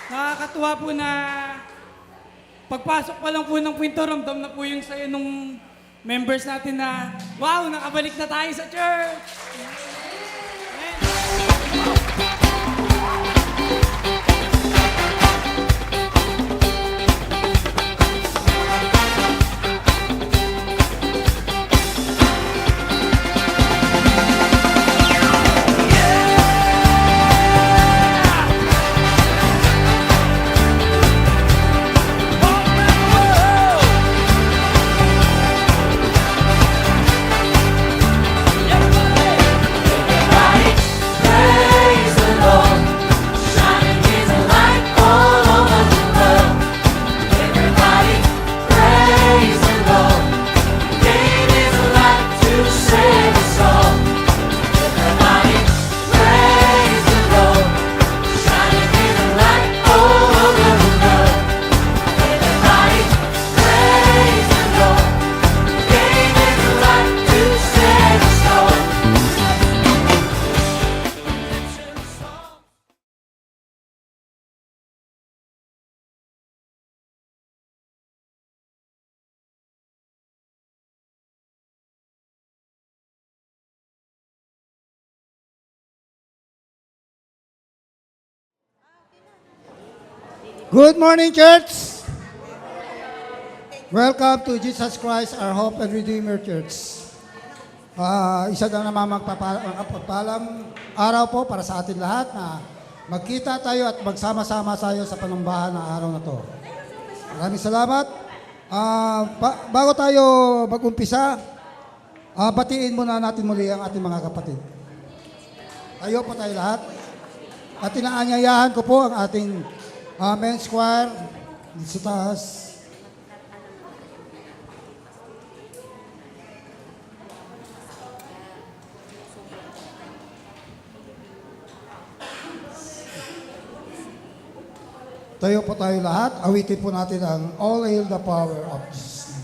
Nakakatuwa po na pagpasok pa lang po ng kwento, ramdam na po yung sayo nung members natin na, wow, nakabalik na tayo sa church! Good morning, church! Welcome to Jesus Christ, our Hope and Redeemer Church. Isa na naman magpapalang araw po para sa atin lahat na magkita tayo at magsama-sama tayo sa panambahan ng araw na to. Maraming salamat. Bago tayo mag-umpisa, batiin muna natin muli ang ating mga kapatid. Tayo po tayo lahat. At inaanyayahan ko po ang ating men's choir dito sa taas. Tayo po tayo lahat. Awitin po natin ang All Hail the Power of Jesus.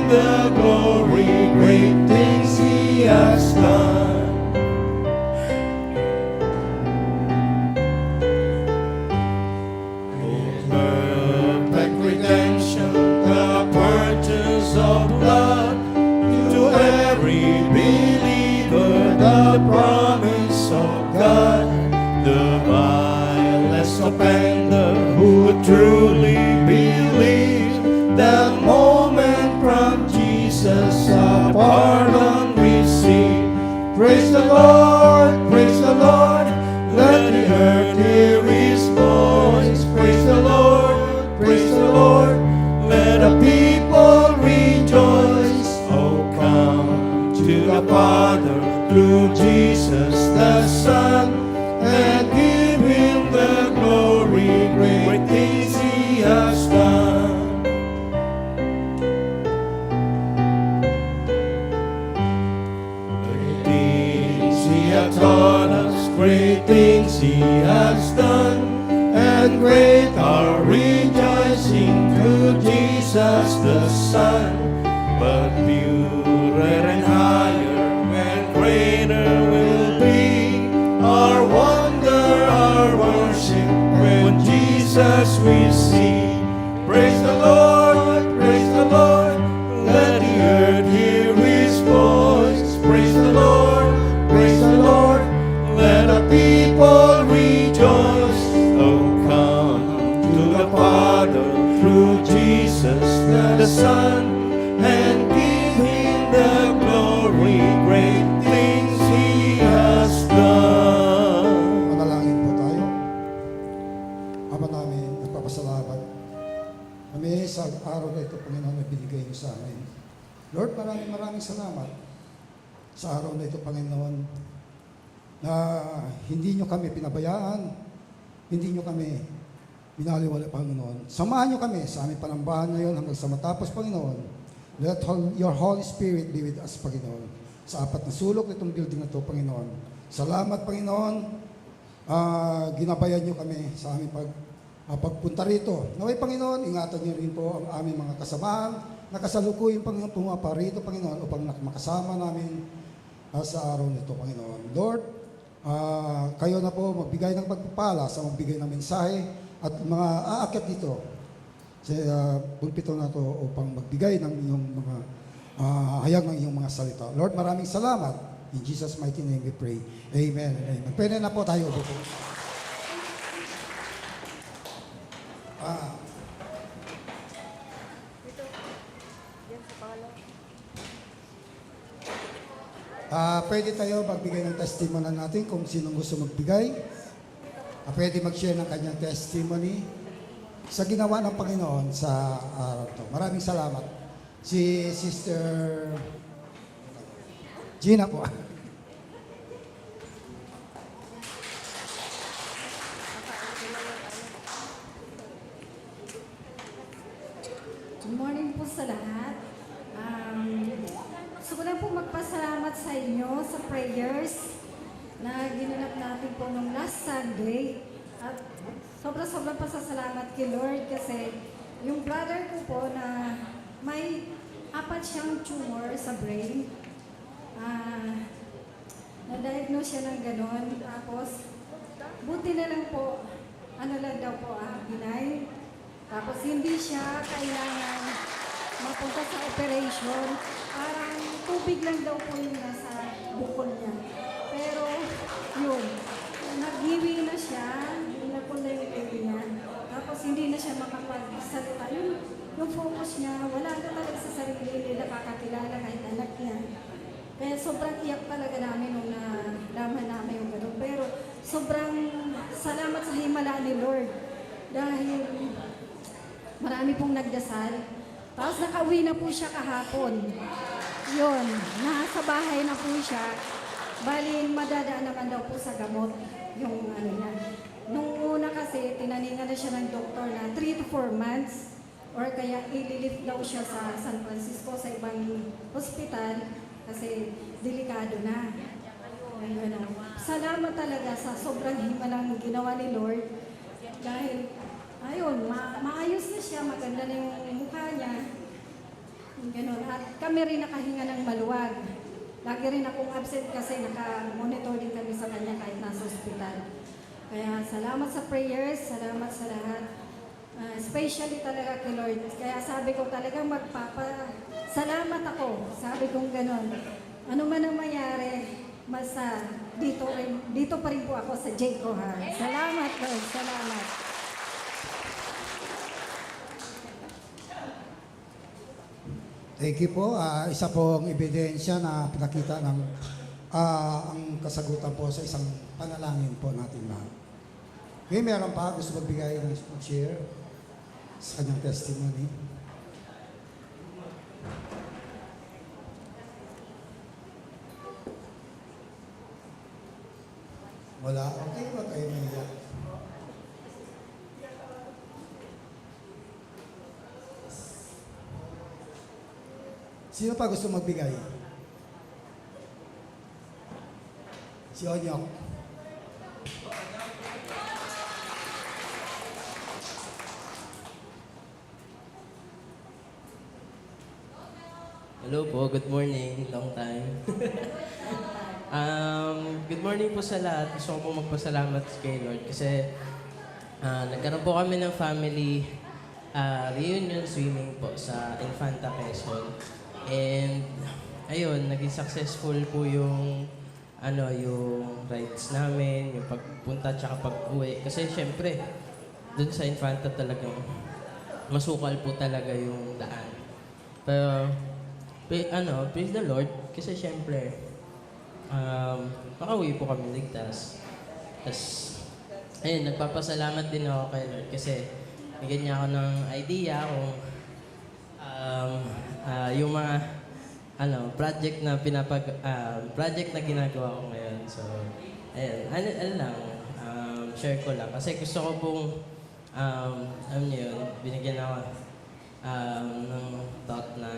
the glory, great things He has done. Perfect redemption, the purchase of blood, to every believer, the promise of God, the vilest offender who would truly believe, that moment from Jesus a pardon receive. Praise the Lord, let the earth hear His voice. Praise the Lord, let the people rejoice. Oh, come to the Father through Jesus the Son, and give Him the glory, great things He has done. Great things He has taught us, great things He has done, and great our rejoicing through Jesus the Son. But purer and higher and greater will be our wonder, our worship, when Jesus we see. Praise the Lord, let the earth hear His voice. Praise the Lord, let the people rejoice. Oh, come to the Father through Jesus the Son, and give Him the glory, great things He has done. Manalangin po tayo. Ama namin, nagpapasalamat kami sa araw na ito, Panginoon, na binigay niyo sa amin. Lord, maraming salamat sa araw na ito, Panginoon, na hindi niyo kami pinabayaan, hindi niyo kami binaliwala, Panginoon. Samahan niyo kami sa aming panambahan ngayon hanggang sa matapos, Panginoon. Let your Holy Spirit be with us, Panginoon, sa apat na sulok nitong building na ito, Panginoon. Salamat, Panginoon. Ginabayan niyo kami sa aming pagpunta rito. Naway, Panginoon, ingatan niyo rin po ang aming mga kasamahan na kasalukuyan, Panginoon, pumapa rito, Panginoon, upang makasama namin sa araw nito, Panginoon. Lord, kayo na po magbigay ng pagpapala sa magbigay ng mensahe at mga aakyat dito sa pulpito na to upang magbigay ng inyong mga hayag ng iyong mga salita. Lord, maraming salamat. In Jesus' mighty name we pray. Amen and amen. Pwede na po tayo upo po. Pwede tayo magbigay ng testimony natin kung sinong gusto magbigay. Pwede mag-share ng kanyang testimony sa ginawa ng Panginoon sa araw to. Maraming salamat. Si Sister Gina po. Good morning po sa lahat. Gusto ko lang po magpasalamat sa inyo sa prayers na ginanap natin po nung last Sunday. At sobrang pasasalamat kay Lord kasi yung brother ko po na may 4 siyang tumor sa brain. Na-diagnose siya ng ganon. Tapos, buti na lang po, benign. Tapos hindi siya kailangan mapunta sa operation. Parang tubig lang daw po yung nasa bukol niya. Pero, yun, naghiwi na siya, napunda yung baby niya. Tapos hindi na siya makapagsalita. Yung focus niya, wala na talaga sa sarili, hindi nakakakilala kahit anak niya. Kaya sobrang iyak talaga namin nung nalaman namin yung gano'n. Pero sobrang salamat sa himala ni Lord. Dahil marami pong nagdasal. Tapos nakauwi na po siya kahapon. Yun, nasa bahay na po siya. Bali, madadaan naman daw po sa gamot yung niya. Nung una kasi, tinaningan na siya ng doktor na 3 to 4 months or kaya ililift daw siya sa San Francisco sa ibang hospital kasi delikado na. Ayun. Salamat talaga sa sobrang himalang ginawa ni Lord dahil ayun, maayos na siya, maganda na yung mukha niya. Ganun. At kami rin nakahinga ng maluwag. Lagi rin akong absent kasi naka-monitor din kami sa kanya kahit nasa ospital. Kaya salamat sa prayers, salamat sa lahat. Especially talaga kay Lord. Kaya sabi ko talagang salamat ako. Sabi kong ganun. Ano man ang mangyari, basta dito pa rin po ako sa Jayco ha. Salamat Lord, salamat. Thank you po. Isa pong ebidensya na pinakita ng ang kasagutan po sa isang panalangin po natin lahat. Okay, meron pa gusto magbigay ng share sa kanyang testimony. Wala. Okay ba kayo naiyak? Sino pa gusto magbigay? Si Onyok. Hello po, good morning. Long time. Good morning po sa lahat. Gusto ko po magpasalamat kay Lord kasi nagkaroon po kami ng family reunion swimming po sa Infanta Quezon. And ayun, naging successful po yung yung rides namin, yung pagpunta at pag-uwi. Kasi syempre, dun sa Infanta talagang masukal po talaga yung daan. Pero praise the Lord kasi syempre makauwi po kami ligtas. Tapos ayun, nagpapasalamat din ako kay Lord kasi bigyan niya ako ng idea kung yung mga project na project na ginagawa ko ngayon. So, ayun, lang, share ko lang. Kasi gusto ko pong, alam niyo yun, binigyan ako ng thought na,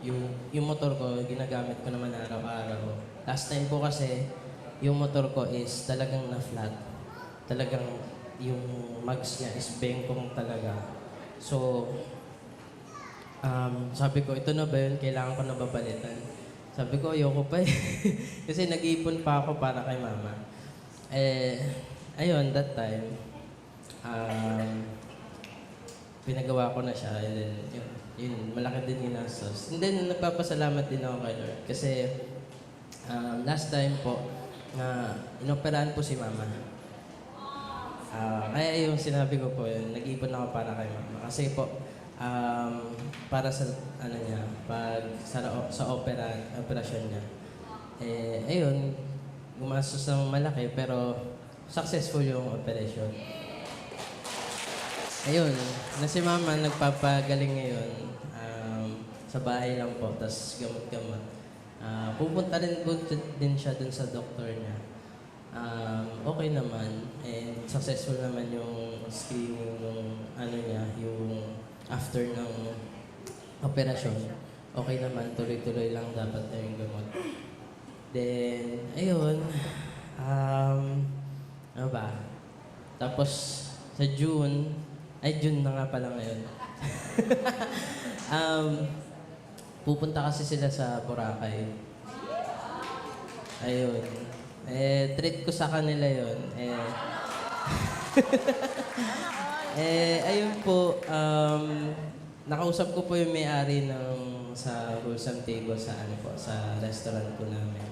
yung motor ko, ginagamit ko naman araw-araw. Last time po kasi, yung motor ko is talagang na-flat. Talagang yung mags niya is bengkong talaga. So, sabi ko, ito na ba yun? Kailangan ko na babalitan. Sabi ko, ayoko pa eh. Kasi nag-iipon pa ako para kay mama. Ayun, that time, pinagawa ko na siya. And then, yun, malaki din ginastos. And then, nagpapasalamat din ako kay Lord. Kasi, last time po, inoperahan po si mama. Kaya yung sinabi ko po yun, nag-ipon ako para kay mama. Kasi po, para sa niya, sa operasyon niya. Ayun, gumastos ng malaki pero successful yung operation. Ayun, na si mama nagpapagaling ngayon. Sa bahay lang po, tas gamot-gamot. Pupunta rin po din siya dun sa doktor niya. Okay naman, and successful naman yung screening ng niya, yung after ng operasyon. Okay naman, tuloy-tuloy lang dapat na yung gamot. Then, ayun, ano ba? Tapos, sa June na nga pala ngayon. Pupunta kasi sila sa Boracay. Ayun. Treat ko sa kanila yun. Ayun po, nakausap ko po yung may-ari sa Wholesome Table sa restaurant po namin.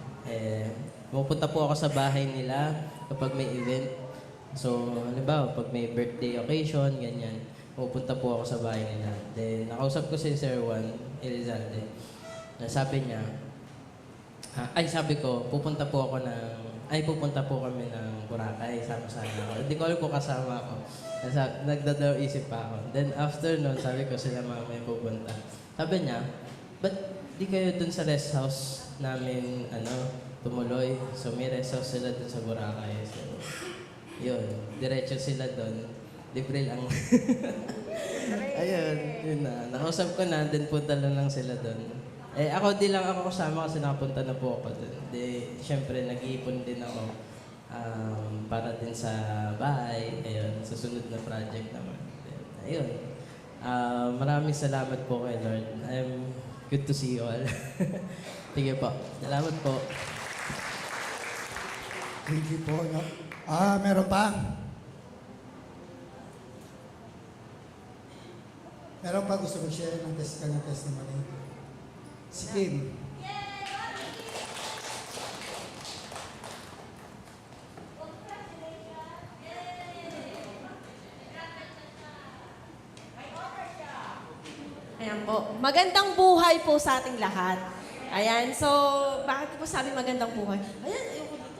Pupunta po ako sa bahay nila kapag may event. So, halimbawa, pag may birthday occasion, ganyan, pupunta po ako sa bahay nila. Then, nakausap ko si Sir Juan Elizalde. Sabi niya, sabi ko, pupunta po kami ng Boracay, sama-sama ako. Hindi ko alam kung kasama ako. Nagdadalaw isip pa ako. Then after nun, sabi ko sila mamaya pupunta. Sabi niya, ba't di kayo dun sa rest house namin, tumuloy? So may rest house sila dun sa Boracay. So, yun, diretso sila dun. Libre lang. Ayun, yun na. Nakausap ko na, then punta lang sila dun. Ako di lang ako kasama kasi nakapunta na po ako dun. Siyempre, nag-iipon din ako para din sa bahay. Ayun, sa sunod na project naman. ayun. Maraming salamat po kay Lord. I'm good to see you all. Sige po. Salamat po. Thank you po. No? Meron pa? Meron pa gusto mag-share ng kanyang testimony? Si Kim. Ayan po. Magandang buhay po sa ating lahat. Ayan, so, bakit po sabi magandang buhay? Ayan, ayoko dito.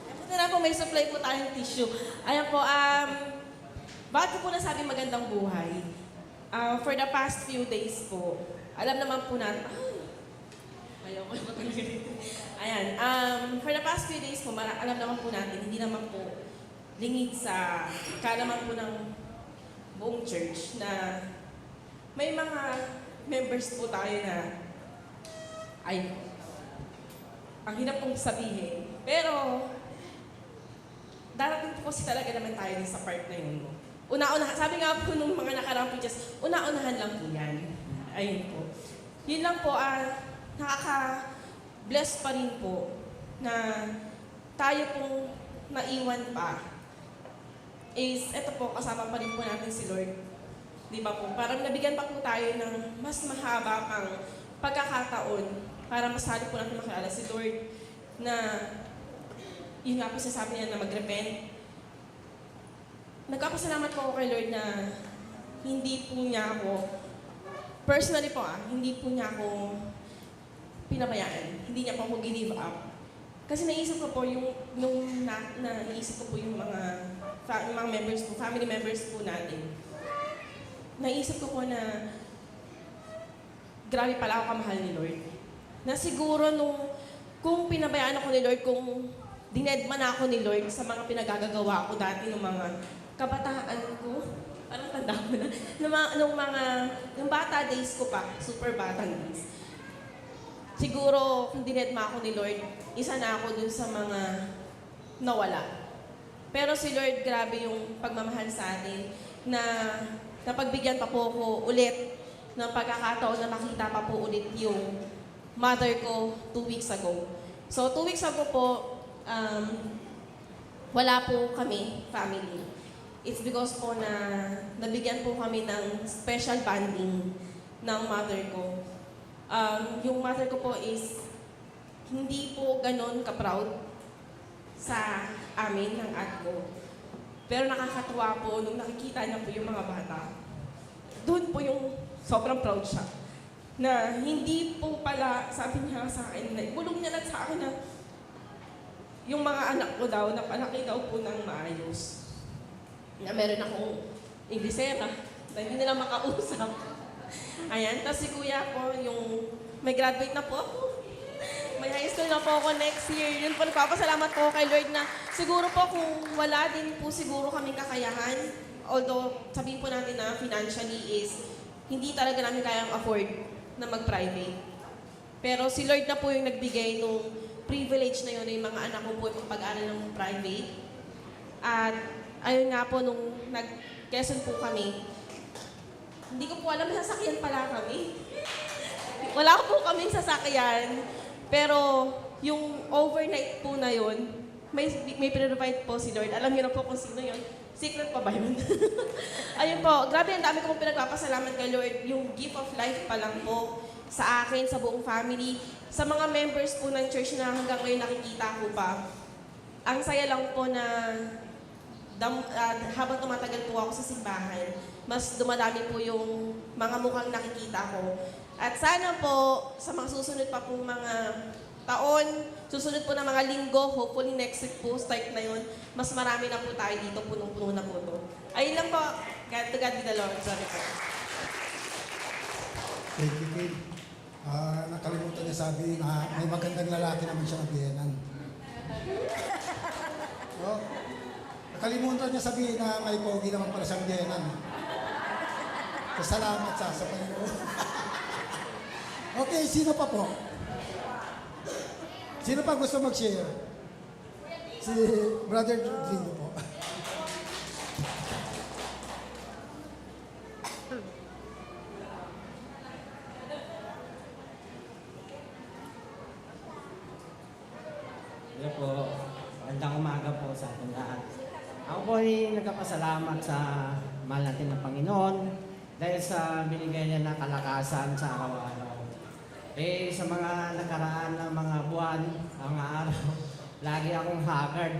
Ayan po na po, may supply po tayong tissue. Ayan po, bakit ko po nasabi magandang buhay? For the past few days po, alam naman po natin, ayoko po talaga dito. Ayan, for the past few days po, alam naman po natin, hindi naman po lingid sa kaalaman po ng buong church na may mga members po tayo na ay ang hirap pong sabihin. Pero darating po kasi talaga naman tayo din sa part na yun. Una-unahan, sabi nga po nung mga nakaraang preachers, una-unahan lang po yan. Ayun po. Yun lang po, nakaka-bless pa rin po na tayo pong naiwan pa. Is, eto po, kasama pa rin po natin si Lord. Di ba po? Parang nabigyan pa po tayo ng mas mahaba pang pagkakataon para mas hali po natin makilala si Lord na yun nga po sasabi niya na mag-repent. Nagkapasalamat po ako kay Lord na hindi po niya ako, personally po hindi po niya ako pinabayaan. Hindi niya po ako give up. Kasi naisip ko po yung, naisip ko po yung mga members po, family members po natin. Naisip ko po na grabe pala ako kamahal ni Lord. Na siguro kung pinabayaan ako ni Lord, kung dinedman ako ni Lord sa mga pinagagagawa ko dati ng mga kabataan ko, parang tanda ko na, nung bata days ko pa, super batang days. Siguro kung dinedma ako ni Lord, isa na ako dun sa mga nawala. Pero si Lord, grabe yung pagmamahal sa atin na napagbigyan pa po ako ulit ng pagkakataon na makita pa po ulit yung mother ko 2 weeks ago. So 2 weeks ago po, wala po kami, family. It's because po na nabigyan po kami ng special bonding ng mother ko. Yung mother ko po is hindi po ganon ka-proud sa amin ng aunt ko. Pero nakakatuwa po nung nakikita niya po yung mga bata. Doon po yung sobrang proud siya. Na hindi po pala, sabi niya sa akin, bulong niya lang sa akin na yung mga anak ko daw, napalaki daw po ng maayos. Na meron akong Inglesera, na hindi nila makausap. Ayan, tapos si kuya ko, yung may graduate na po ako. May high school na po ako next year. Yun po, nagpapasalamat po kay Lord na siguro po kung wala din po siguro kaming kakayahan, although sabihin po natin na financially is hindi talaga namin kayang afford na mag-private. Pero si Lord na po yung nagbigay nung privilege na yun na yung mga anak ko po yung pag-aral ng private. At ayun nga po, nung nag-Quezon po kami, hindi ko po alam na sasakyan pala kami. Wala po kaming sasakyan. Pero yung overnight po na yun, may pinrovide po si Lord. Alam niyo na po kung sino yun. Secret pa ba yun? Ayun po, grabe, ang dami ko pong pinagpapasalamat kay Lord. Yung gift of life pa lang po sa akin, sa buong family, sa mga members po ng church na hanggang ngayon nakikita ko pa. Ang saya lang po na habang tumatagal po ako sa simbahan, mas dumadami po yung mga mukhang nakikita ko. At sana po, sa mga susunod pa pong mga taon, susunod po na mga linggo, hopefully next week po, start na yun, mas marami na po tayo dito, punong-puno na po to. Ayun lang po. To God be the Lord. Sorry po. Thank you, Kim. Nakalimutan niya sabi na may magandang lalaki naman siya na biyenan. Oh, nakalimutan niya sabihin na may pogi naman pala siyang biyenan. Salamat sa Panginoon. Okay, sino pa po? Sino pa gusto mag-share? Si Brother Rodrigo po. magpasalamat sa mahal natin ng Panginoon dahil sa binigay niya na kalakasan sa araw-araw. Sa mga nakaraan na mga buwan, mga araw, lagi akong haggard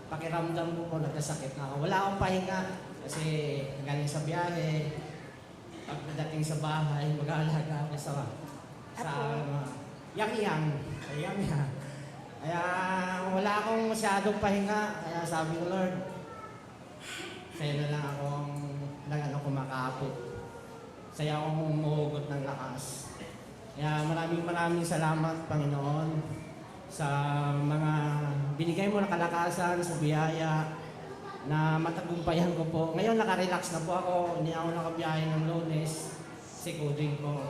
Pakiramdam ko nagkasakit na ako. Wala akong pahinga kasi galing sa biyahe. Pagdating sa bahay, mag-aalaga ako sa yang-yang. Kaya wala akong masyadong pahinga. Kaya sabi ko, Lord, sa'yo na lang akong kumakapit. Sa'yo akong umuhugot ng lakas. Kaya maraming salamat, Panginoon, sa mga binigay mo na kalakasan, sa biyaya, na matagumpayan ko po. Ngayon nakarelax na po ako. Hindi ako nakabiyahe ng Lunes. Sikuding ko.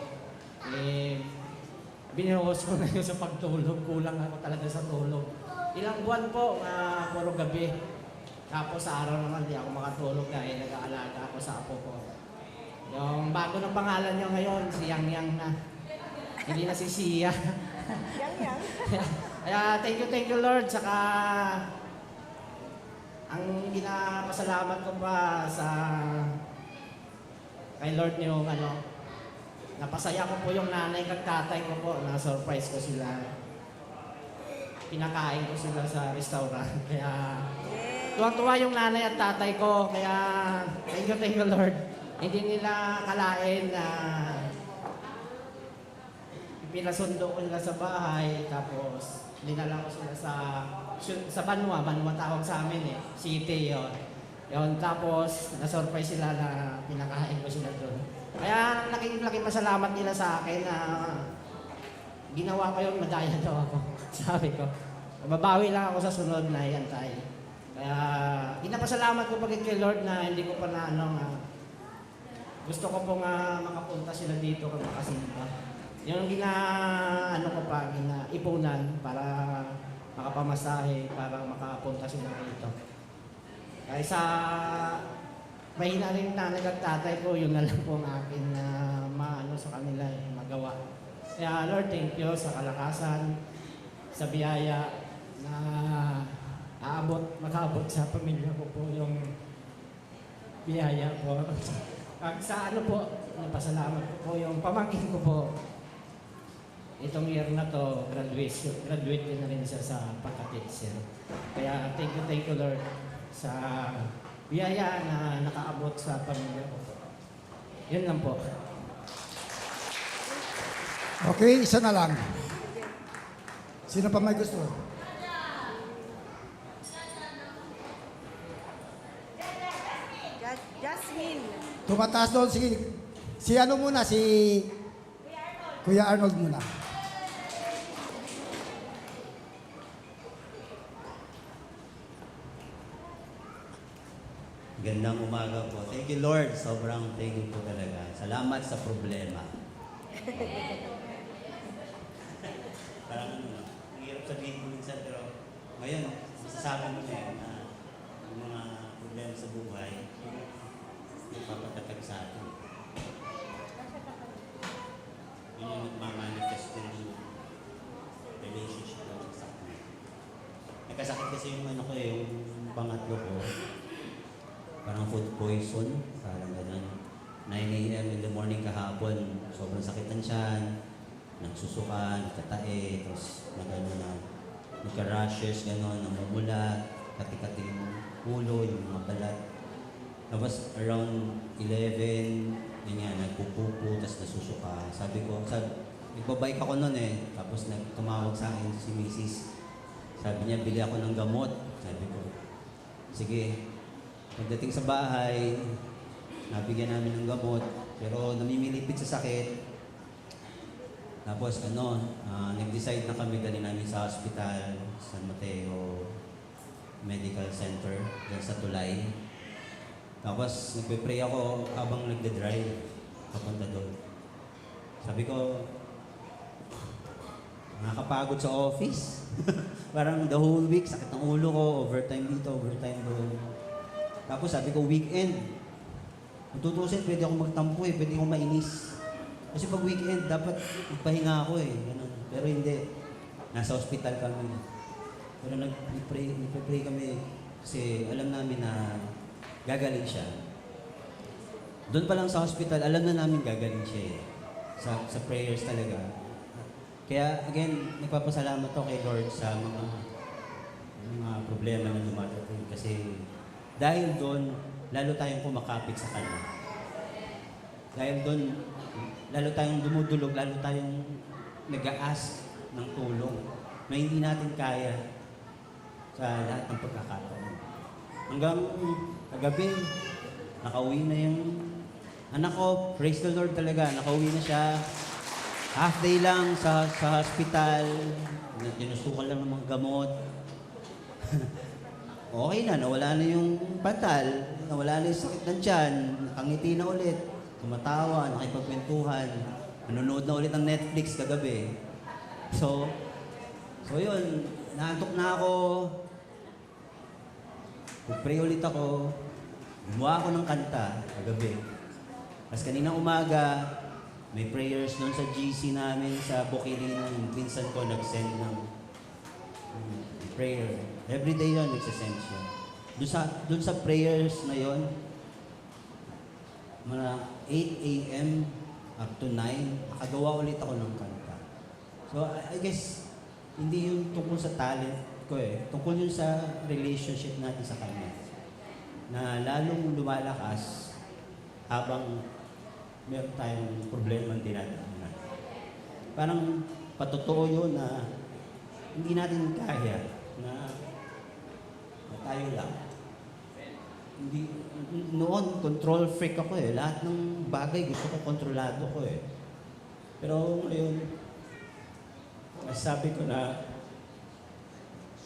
Biniwas ko na yun sa pagtulog. Kulang ako talaga sa tulog. Ilang buwan po, puro gabi. Tapos sa araw naman, di ako makatulog dahil nag-aalaga ako sa apo ko. Yung bago ng pangalan niya ngayon, si Yang Yang na. Hindi na si Sia. Yang. Kaya thank you Lord. Saka ang ginapasalamat ko pa sa kay Lord niyo, napasaya ko po yung nanay at tatay ko po, na-surprise ko sila. Pinakain ko sila sa restaurant. Kaya tuwang-tuwa yung nanay at tatay ko. Kaya thank you Lord. Hindi nila kalain na pinasundo ko nila sa bahay. Tapos dinala ko sila sa Banwa tawag sa amin city yun. Tapos na-surprise sila na pinakain ko sila doon. Kaya laking pasalamat nila sa akin na ginawa ko yung madaya daw ako. Sabi ko, babawi lang ako sa sunod na iantay. Kaya pinapasalamat ko pagkat kay Lord na hindi ko pa gusto ko pong makapunta sila dito kung makasimba. Yung ipunan para makapamasahe, para makapunta sila dito. Kaya sa mahina rin nanay at tatay ko, yun na lang po ang akin na sa kanila magawa. Kaya Lord, thank you sa kalakasan, sa biyaya na makaabot sa pamilya ko po yung biyaya po. At sa napasalamat ko po yung pamangkin ko po. Itong year na to, graduate din na rin siya sa pagka-teacher. Kaya thank you Lord sa biyaya na nakaabot sa pamilya ko. Yun lang po. Okay, isa na lang. Sino pa may gusto? Jasmine. Tumataas doon si ano muna, si Kuya Arnold muna. Gandang umaga po. Thank you, Lord. Sobrang thank you po talaga. Salamat sa problema. Parang ang hirap sabihin ko minsan, pero ngayon, masasabi mo na na yung mga problema sa buhay, yung papatatag sa atin. Yun yung nagmamanifest ng relationship ko sa akin. Nagkasakit kasi yung yung pangatlo ko. Parang food poison, parang gano'n. 9 a.m. in the morning kahapon, sobrang sakit ng tiyan, nagsusukan, nagtatae, tapos nagka-rashes, gano'n, namumulat, kati-kati yung ulo, yung mga balat. Tapos around 11, yun nga, nagpupupo, tapos nasusuka. Nagbabike ako noon tapos tumawag sa akin si Mrs. Sabi niya, bili ako ng gamot. Sabi ko, sige. Pagdating sa bahay, nabigyan namin ng gamot, pero namimilipit sa sakit. Tapos nag-decide na kami dali namin sa hospital, San Mateo Medical Center, dyan sa Tulay. Tapos nagpe-pray ako habang nagde-drive, papunta doon. Sabi ko, nakakapagod sa office. Parang the whole week, sakit ng ulo ko, overtime dito, overtime doon. Tapos sabi ko, weekend. Kung tutusin, pwede akong magtampo pwede akong mainis. Kasi pag weekend, dapat magpahinga ako ganun. Pero hindi. Nasa hospital kami. Pero nagpe-pray kami Kasi alam namin na gagaling siya. Doon pa lang sa hospital, alam na namin gagaling siya eh. Sa prayers talaga. Kaya again, nagpapasalamat ako kay Lord sa mga problema na dumadating. Kasi dahil doon, lalo tayong kumakapit sa Kanya. Dahil doon, lalo tayong dumudulog, lalo tayong nag-a-ask ng tulong na hindi natin kaya sa lahat ng pagkakataon. Hanggang kagabi, nakauwi na yung anak ko. Praise the Lord talaga. Nakauwi na siya. Half day lang sa hospital. Tinusukan lang ng mga gamot. Okay na, nawala na yung pantal. Nawala na yung sakit ng tiyan. Nakangiti na ulit. Tumatawa, nakipagkwentuhan. Nanonood na ulit ng Netflix kagabi. So yun. Naantok na ako. Pag-pray ulit ako. Gumawa ako ng kanta kagabi. Tapos kanina umaga, may prayers doon sa GC namin sa Bukidnon. Yung pinsan ko nag-send ng prayer. Every day yun, nagsasend siya. Doon sa prayers na yun, mga 8 a.m. up to 9, nakagawa ulit ako ng kanta. So I guess, hindi yung tungkol sa talent ko eh. Tungkol yun sa relationship natin sa Kanya. Na lalong lumalakas habang meron tayong problema dinadaanan. Parang patotoo yun na hindi natin kaya na tayo lang. Hindi, noon, control freak ako eh. Lahat ng bagay gusto ko kontrolado ko eh. Pero ngayon, sabi ko na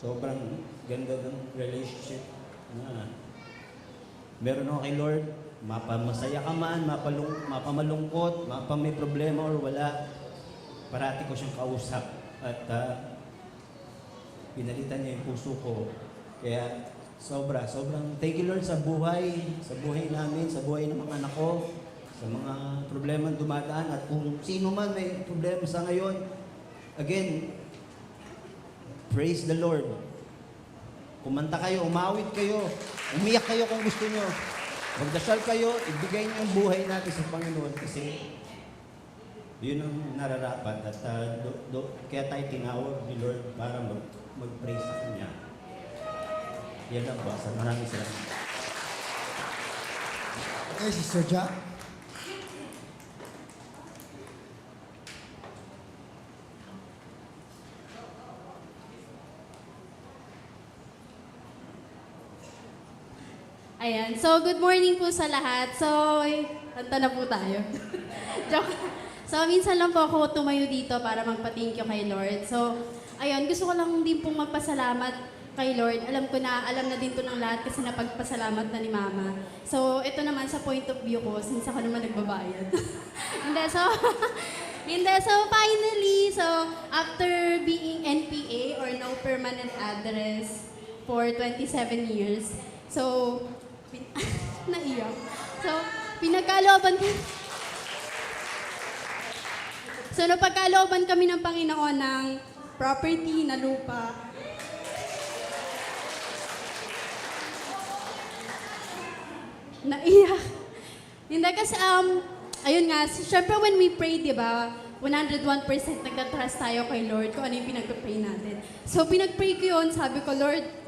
sobrang ganda ng relationship na meron ako kay Lord, mapamasaya ka man, mapamalungkot, may problema or wala, parati ko siyang kausap at pinalitan niya yung puso ko. Kaya sobrang thank you Lord sa buhay namin, sa buhay ng mga anak ko, sa mga problema dumadaan at kung sino man may problema sa ngayon, again, praise the Lord. Kumanta kayo, umawit kayo, umiyak kayo kung gusto nyo. Magdasal kayo, ibigay niyo yung buhay natin sa Panginoon kasi yun ang nararapat at kaya tayo tinawag ni Lord para mag-praise sa Kanya. Yan lang ba? Maraming salamat. Okay, Sister Ja. Ayan. So, good morning po sa lahat. So, kanta na po tayo. Joke. So, minsan lang po ako tumayo dito para magpa-thank you kay Lord. So, ayun, gusto ko lang din pong magpasalamat kay Lord. Alam ko na, alam na din to ng lahat kasi napagpasalamat na ni Mama. So, ito naman sa point of view ko, since ako naman nagbabayad. So, finally, after being NPA or no permanent address for 27 years, so, naiyak. So, napagkalooban kami ng Panginoon ng property na lupa. Naiyak. Hindi kasi, ayun nga, syempre when we pray, di ba, 101% nagtatrust tayo kay Lord kung ano yung pinag-pray natin. So, pinag-pray ko yun, sabi ko, Lord,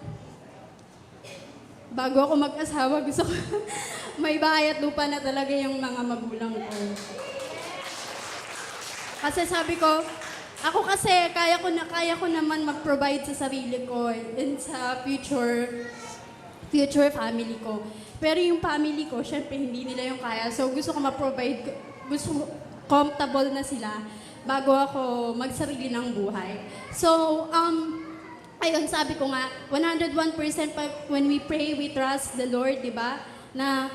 bago ako mag-asawa, gusto ko may bahay at lupa na talaga yung mga magulang ko. Kasi sabi ko, ako kasi kaya ko naman mag-provide sa sarili ko and sa future family ko. Pero yung family ko, syempre hindi nila yung kaya. So gusto ko ma-provide, gusto comfortable na sila bago ako magsarili ng buhay. So, ayun, sabi ko nga, 101% when we pray, we trust the Lord, di ba? Na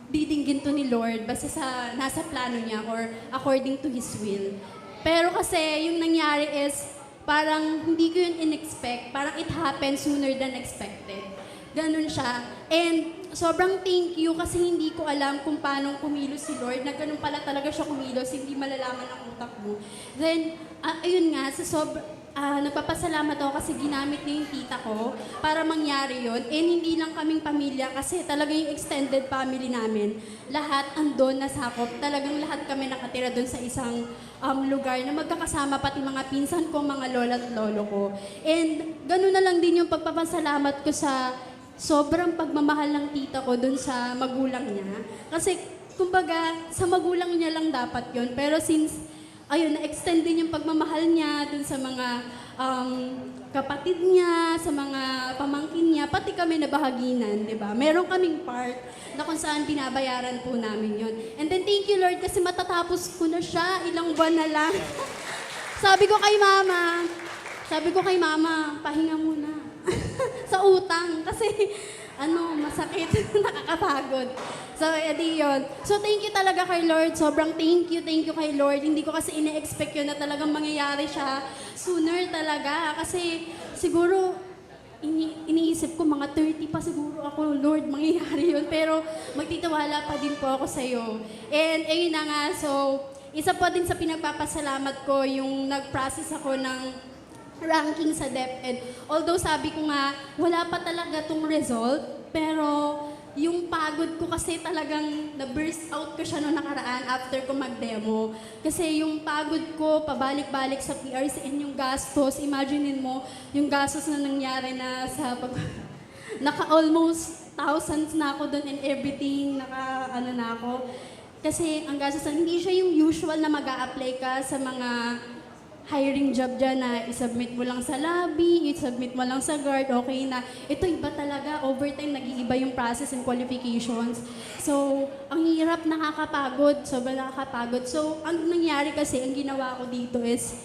didinggin to ni Lord basta nasa plano niya or according to His will. Pero kasi, yung nangyari is, parang hindi ko yun in-expect. Parang it happened sooner than expected. Ganun siya. And sobrang thank you kasi hindi ko alam kung paano kumilos si Lord. Na ganun pala talaga siya kumilos, hindi malalaman ang utak mo. Then, ayun nga, nagpapasalamat ako kasi ginamit niya yung tita ko para mangyari yon. And hindi lang kaming pamilya kasi talaga yung extended family namin. Lahat andon nasakop. Talagang lahat kami nakatira doon sa isang lugar na magkakasama pati mga pinsan ko, mga lola at lolo ko. And gano'n na lang din yung pagpapasalamat ko sa sobrang pagmamahal ng tita ko doon sa magulang niya. Kasi kumbaga sa magulang niya lang dapat yon. Pero since ayun, na-extend din yung pagmamahal niya dun sa mga kapatid niya, sa mga pamangkin niya, pati kami nabahaginan, di ba? Meron kaming part na kung saan binabayaran po namin yon. And then thank you Lord kasi matatapos ko na siya, ilang buwan na lang. sabi ko kay mama, pahinga muna. sa utang kasi masakit, nakakapagod. So, edi yun. So, thank you talaga kay Lord. Sobrang thank you kay Lord. Hindi ko kasi ine-expect yun na talagang mangyayari siya sooner talaga. Kasi siguro, iniisip ko mga 30 pa siguro ako, Lord, mangyayari yun. Pero magtitiwala pa din po ako sa'yo. And ayun na nga, so, isa po din sa pinagpapasalamat ko yung nag-process ako ng ranking sa DepEd. Although sabi ko nga, wala pa talaga tong result, pero yung pagod ko kasi talagang na-burst out ko siya noong nakaraan after ko mag-demo. Kasi yung pagod ko, pabalik-balik sa PRCN yung gastos. Imaginein mo, yung gastos na nangyari na sa naka-almost thousands na ako doon and everything, na ako. Kasi ang gastos na, hindi siya yung usual na mag-a-apply ka sa mga hiring job dyan na isubmit mo lang sa lobby, isubmit mo lang sa guard, okay na. Ito iba talaga, overtime, nag-iiba yung process and qualifications. So, ang hirap, nakakapagod, sobrang nakakapagod. So, ang nangyari kasi, ang ginawa ko dito is,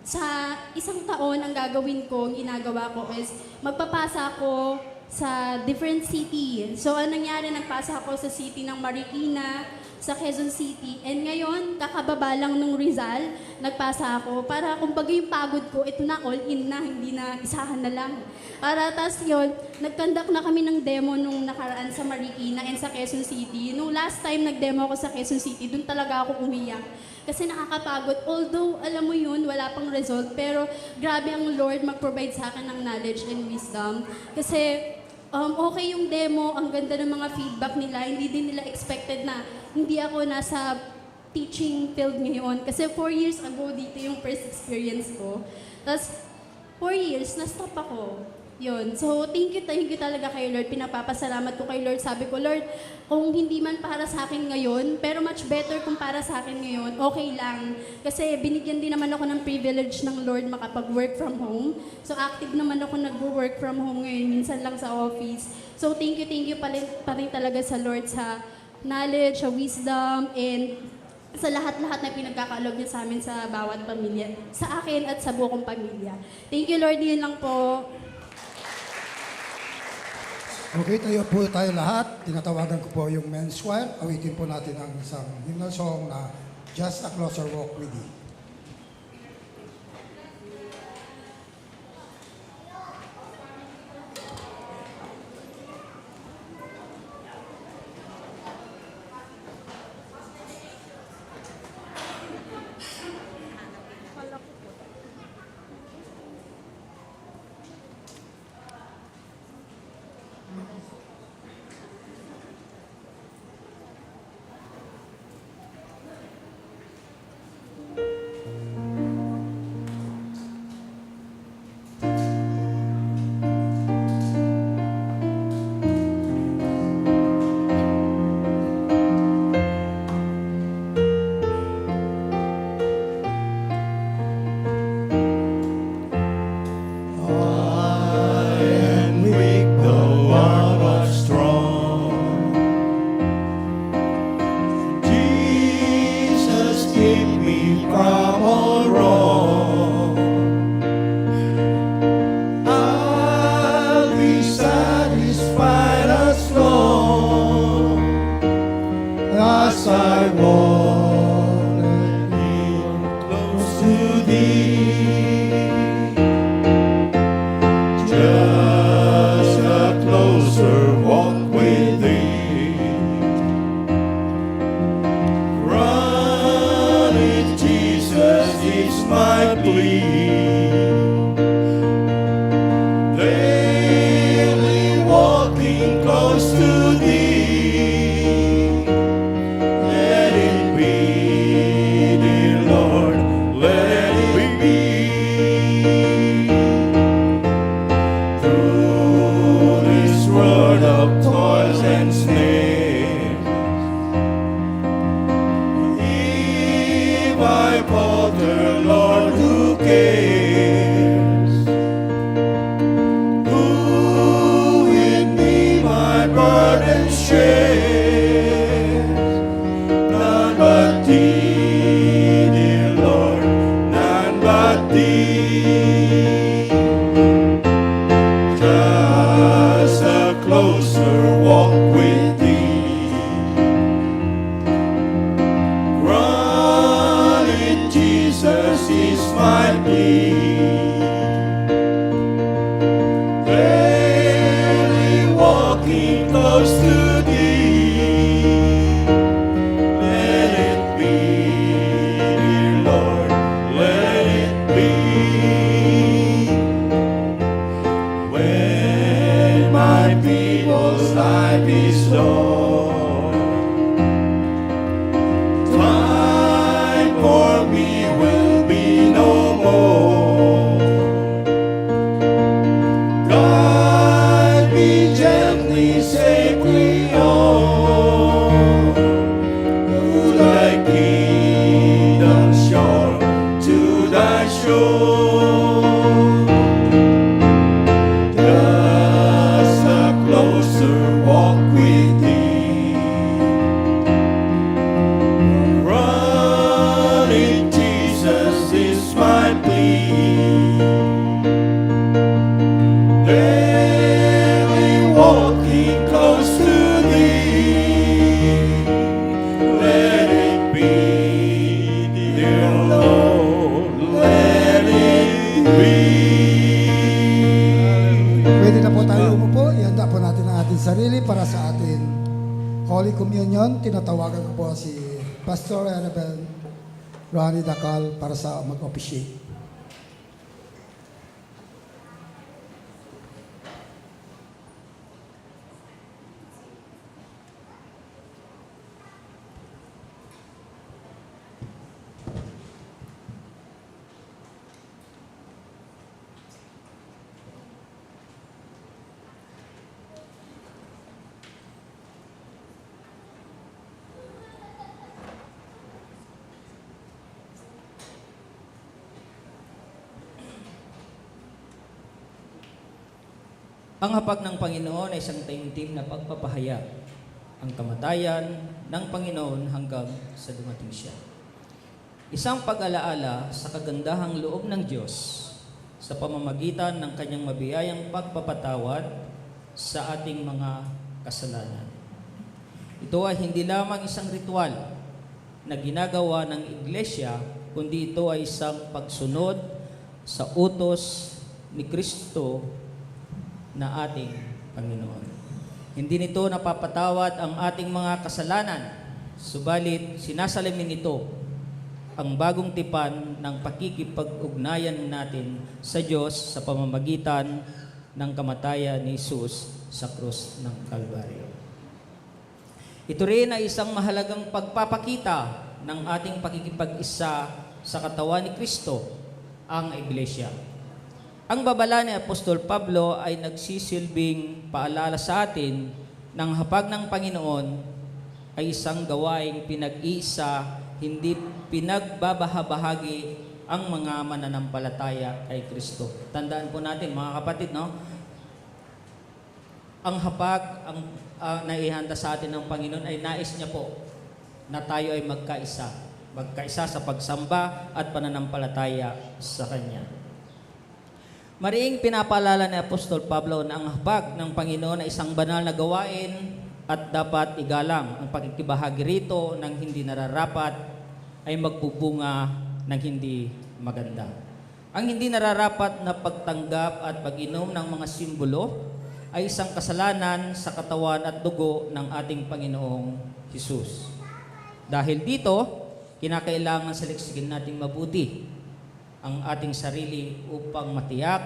sa isang taon, ang gagawin ko, ang ginagawa ko is, magpapasa ako sa different city. So, ang nangyari, nagpasa ako sa city ng Marikina, sa Quezon City. And ngayon, kakababa lang nung Rizal, nagpasa ako para kumbaga yung pagod ko, ito na, all in na, hindi na isahan na lang. Para tas yun, nag-conduct na kami ng demo nung nakaraan sa Marikina and sa Quezon City. Nung last time nag-demo ako sa Quezon City, dun talaga ako umiyak. Kasi nakakapagod. Although, alam mo yun, wala pang result, pero grabe ang Lord mag-provide sa akin ng knowledge and wisdom. Kasi okay yung demo, ang ganda ng mga feedback nila, hindi din nila expected na hindi ako nasa teaching field ngayon. Kasi 4 years ago, dito yung first experience ko. Tapos, 4 years, na-stop ako. Yun. So, thank you talaga kay Lord. Pinapapasalamat ko kay Lord. Sabi ko, Lord, kung hindi man para sa akin ngayon, pero much better kung para sa akin ngayon, okay lang. Kasi binigyan din naman ako ng privilege ng Lord makapag-work from home. So, active naman ako nag-work from home ngayon, minsan lang sa office. So, thank you pa rin talaga sa Lord sa knowledge, sa wisdom, and sa lahat-lahat na pinagkakalob niya sa amin sa bawat pamilya. Sa akin at sa buong pamilya. Thank you, Lord. Yun lang po. Okay, tayo lahat. Tinatawagan ko po yung men's choir. Awitin po natin ang isang hymnal song na Just a Closer Walk with Thee. Holy Communion, tinatawagan ko po si Pastor Annabel Ronnie Dacal para sa mag-officiate. Ang hapag ng Panginoon ay isang taimtim na pagpapahayag, ang kamatayan ng Panginoon hanggang sa dumating siya. Isang pag-alaala sa kagandahang loob ng Diyos sa pamamagitan ng kanyang mabiyayang pagpapatawad sa ating mga kasalanan. Ito ay hindi lamang isang ritual na ginagawa ng iglesia, kundi ito ay isang pagsunod sa utos ni Kristo na ating Panginoon. Hindi nito napapatawad ang ating mga kasalanan, subalit sinasalamin nito ang bagong tipan ng pakikipag-ugnayan natin sa Diyos sa pamamagitan ng kamatayan ni Jesus sa krus ng Kalbaryo. Ito rin ay isang mahalagang pagpapakita ng ating pakikipag-isa sa katawan ni Kristo, ang Iglesia. Ang babala ni Apostol Pablo ay nagsisilbing paalala sa atin ng hapag ng Panginoon ay isang gawaing pinag-iisa, hindi pinagbabahabahagi ang mga mananampalataya kay Kristo. Tandaan po natin mga kapatid, no? Ang hapag ang naihanda sa atin ng Panginoon ay nais niya po na tayo ay magkaisa sa pagsamba at pananampalataya sa Kanya. Mariing pinapaalala ni Apostol Pablo na ang hapag ng Panginoon ay isang banal na gawain at dapat igalang. Ang pakikibahagi rito ng hindi nararapat ay magbubunga ng hindi maganda. Ang hindi nararapat na pagtanggap at pag-inom ng mga simbolo ay isang kasalanan sa katawan at dugo ng ating Panginoong Hesus. Dahil dito, kinakailangan saliksikin natin mabuti ang ating sarili upang matiyak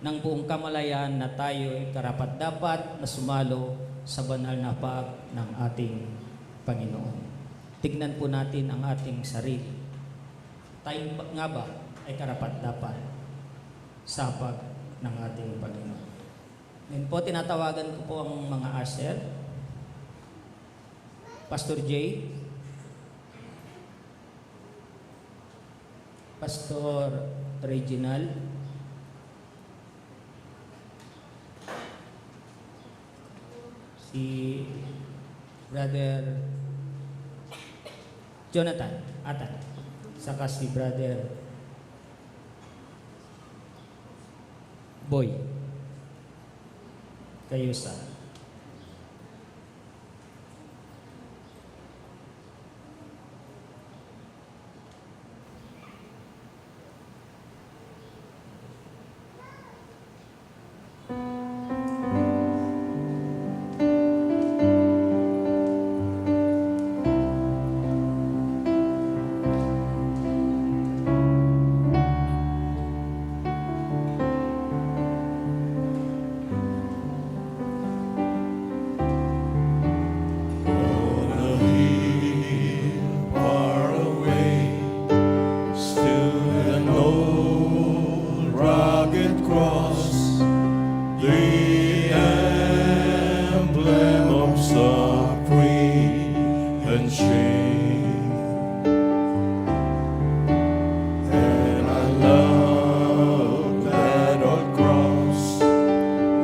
ng buong kamalayan na tayo ay karapat-dapat na sumalo sa banal na hapag ng ating Panginoon. Tignan po natin ang ating sarili. Tayo nga ba ay karapat-dapat sa hapag ng ating Panginoon? Ngayon po, tinatawagan ko po ang mga usher. Pastor Jay, Pastor Reginald, si Brother Jonathan Atan, saka si Brother Boy Kayusa. Far away stood an old rugged cross, the emblem of suffering and shame. And I love that old cross,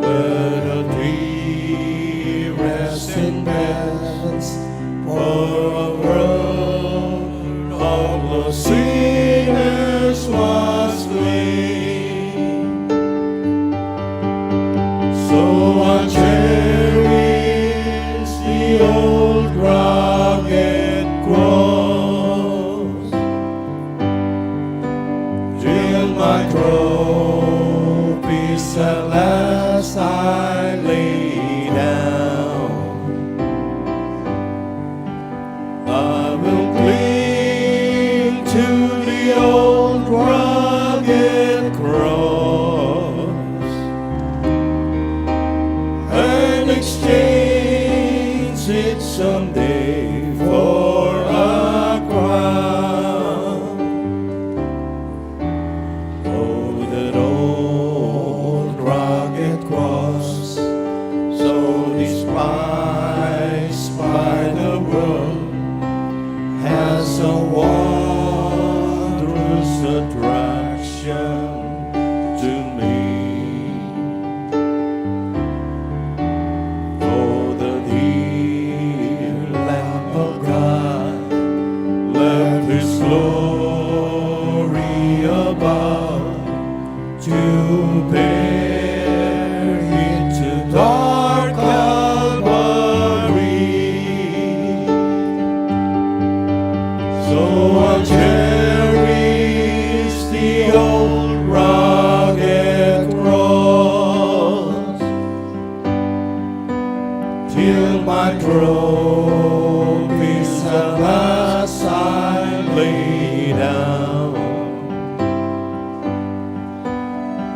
where the dearest in beds for a world of the sinners was slain. So I cherish the old rugged it someday for a crown. Oh, that old rugged cross, so despised by the world, has a wondrous attraction to me. Oh, the dear Lamb of God left His glory above to bear it to dark Calvary. So I cherish the old rugged cross till my trophies at last I lay down.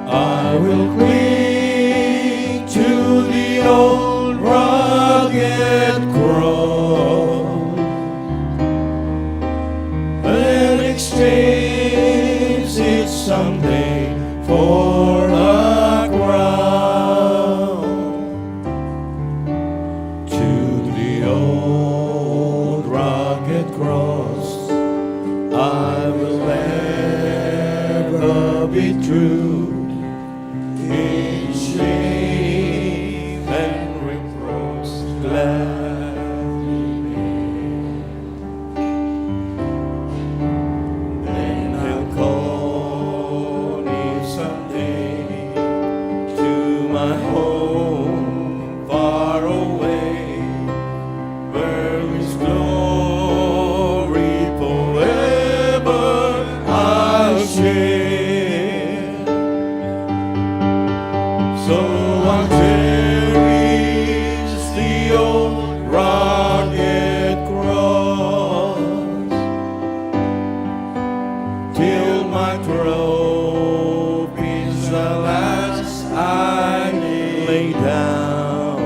I will cling to the old rugged cross and exchange it someday for a crown. To the old rugged cross I will ever be true, in shame and reproach gladly bear. Then I'll call me someday to my home far away, where His glory forever I'll share. So I cherish the old rugged cross till my trophies at last I lay down.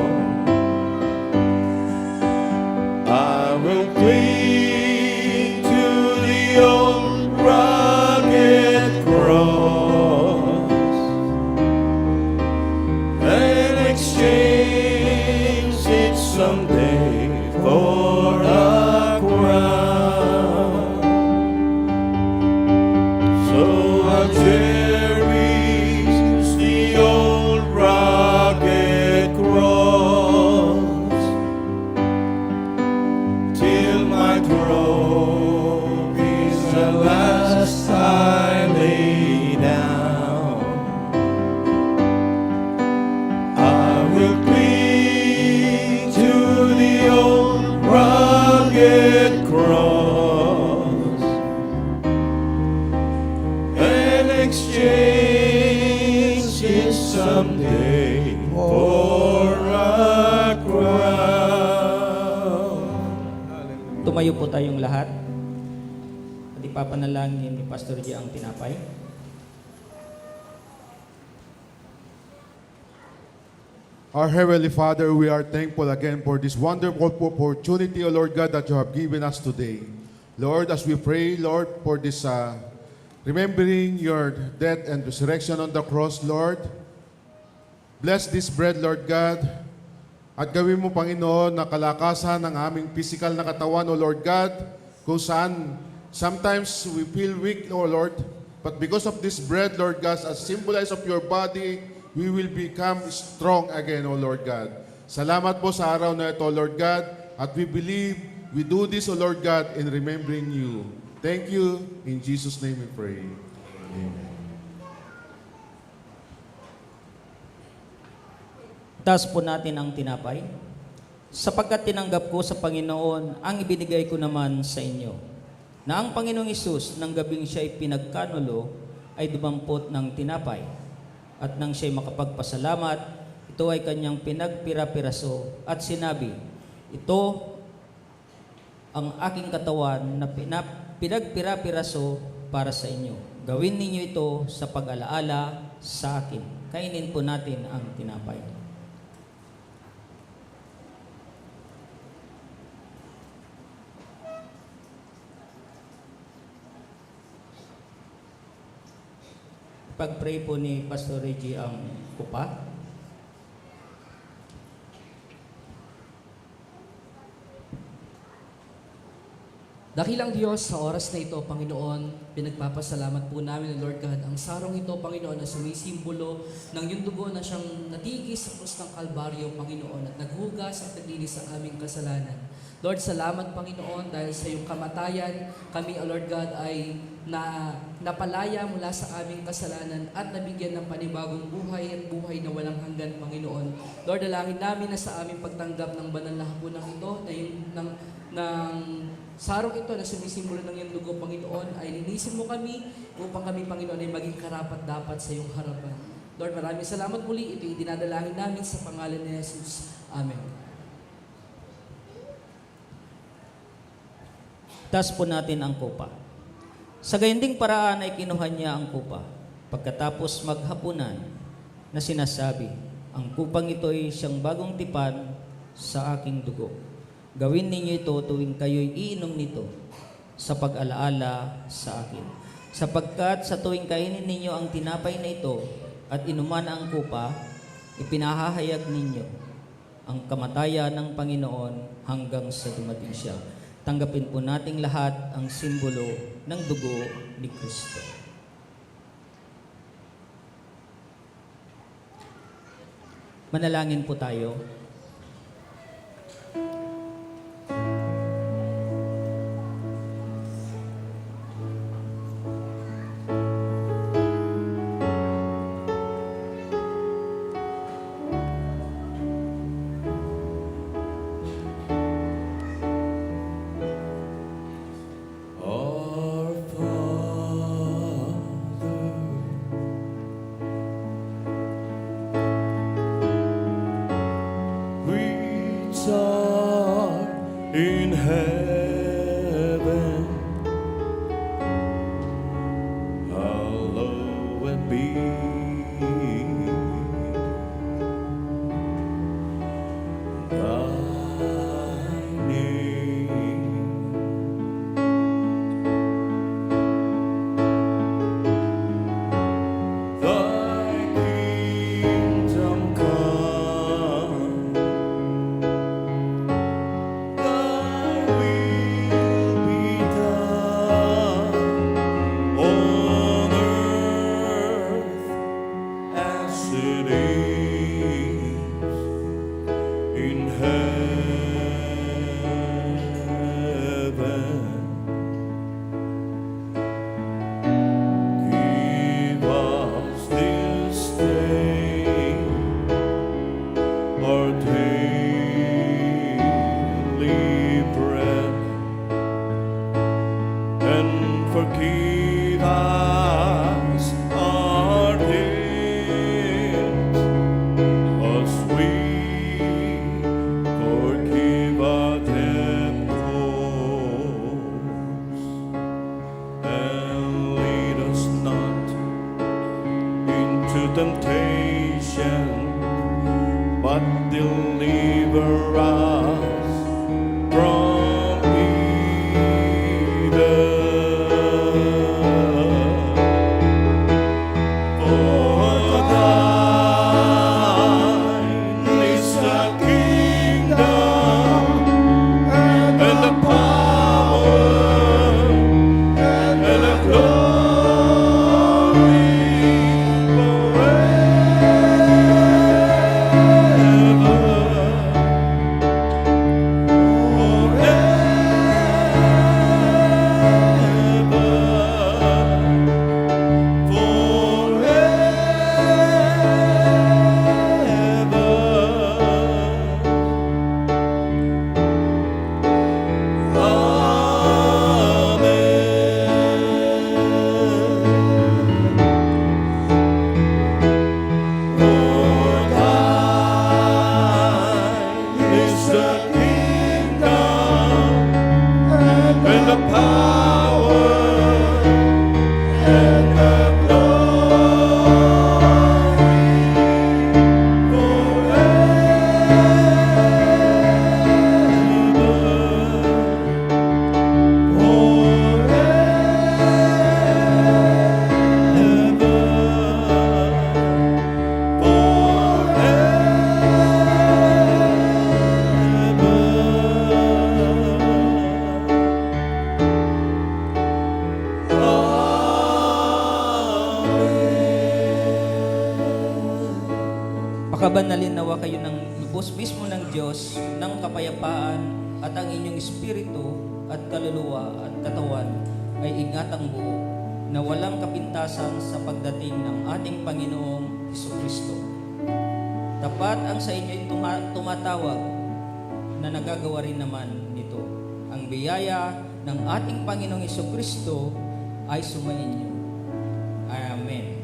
I will cling to the old rugged cross and exchange it someday for a crown. So I cherish the old rugged cross till my trophies at last I lay down. I will cling to the old rugged cross and exchange it someday for a crown. Tumayo po tayong lahat. At ipapanalangin ni Pastor G ang tinapay. Our Heavenly Father, we are thankful again for this wonderful opportunity, O Lord God, that you have given us today. Lord, as we pray, Lord, for this remembering your death and resurrection on the cross, Lord, bless this bread, Lord God, at gawin mo, Panginoon, na kalakasan ng aming physical na katawan, O Lord God, kung saan sometimes we feel weak, O Lord, but because of this bread, Lord God, as symbolize of your body, we will become strong again, O Lord God. Salamat po sa araw na ito, Lord God, at we believe we do this, O Lord God, in remembering you. Thank you. In Jesus' name we pray. Amen. Taas po natin ang tinapay. Sapagkat tinanggap ko sa Panginoon ang ibinigay ko naman sa inyo, na ang Panginoong Hesus ng gabing siya'y pinagkanulo ay dumampot ng tinapay. At nang siya'y makapagpasalamat, ito ay kanyang pinagpira-piraso at sinabi, ito ang aking katawan na pinagpira-piraso para sa inyo. Gawin ninyo ito sa pag-alaala sa akin. Kainin po natin ang tinapay. ipag-pray po ni Pastor Reggie ang kupa. Dakilang Diyos, sa oras na ito, Panginoon, pinagpapasalamat po namin, Lord God, ang sarong ito, Panginoon, na sumisimbolo ng yung dugo na siyang natigis sa krus ng Kalbaryo, Panginoon, at naghugas at naglinis sa aming kasalanan. Lord, salamat, Panginoon, dahil sa iyong kamatayan, kami, Lord God, ay napalaya mula sa aming kasalanan at nabigyan ng panibagong buhay at buhay na walang hanggan, Panginoon. Lord, dalangin namin na sa aming pagtanggap ng banal na hapunan ito, na yung, ng sarong ito na sumisimbolo ng iyong dugo, Panginoon, ay linisin mo kami upang kami, Panginoon, ay maging karapat-dapat sa iyong harapan. Lord, maraming salamat muli. Ito dinadalangin namin sa pangalan ni Jesus. Amen. Taas po natin ang kupa. Sa gayunding paraan ay kinuha niya ang kupa. Pagkatapos maghapunan na sinasabi, ang kupang ito ay siyang bagong tipan sa aking dugo. Gawin ninyo ito tuwing kayo'y iinom nito sa pag-alaala sa akin. Sapagkat sa tuwing kainin ninyo ang tinapay na ito at inuman ang kupa, ipinahahayag ninyo ang kamatayan ng Panginoon hanggang sa dumating siya. Tanggapin po nating lahat ang simbolo ng dugo ni Kristo. Manalangin po tayo. Our Father, which art in heaven, hallowed be thy name. Thy kingdom come, thy will be done on earth as it is in heaven. Give us this day our daily bread, and forgive us our debts, as we forgive our debtors. And lead us not into temptation, but deliver us from evil. For thine is the kingdom and the power and the glory forever. Pagkabanalin nawa kayo ng lubos mismo ng Diyos, ng kapayapaan at ang inyong espiritu at kaluluwa at katawan ay ingatang buo na walang kapintasan sa pagdating ng ating Panginoong Hesukristo. Tapat ang sa inyo'y tumatawag na nagagawa rin naman nito. Ang biyaya ng ating Panginoong Hesukristo ay sumainyo. Amen.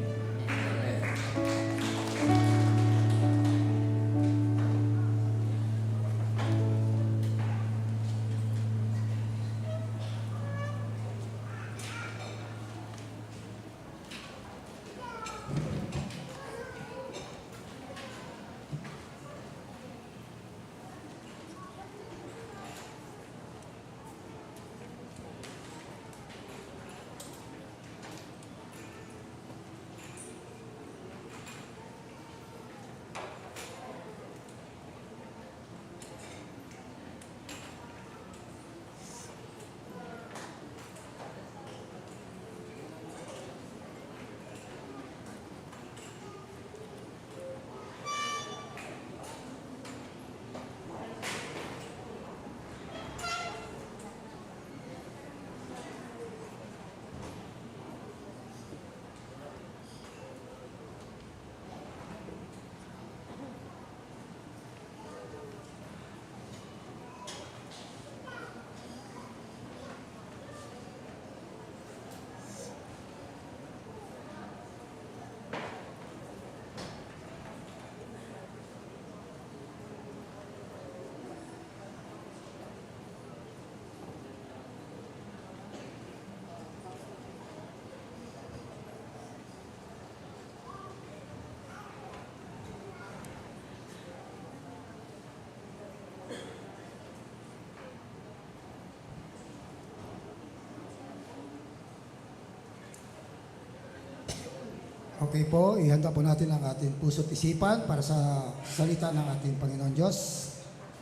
Okay po, ihanda po natin ang ating puso't isipan para sa salita ng ating Panginoon Diyos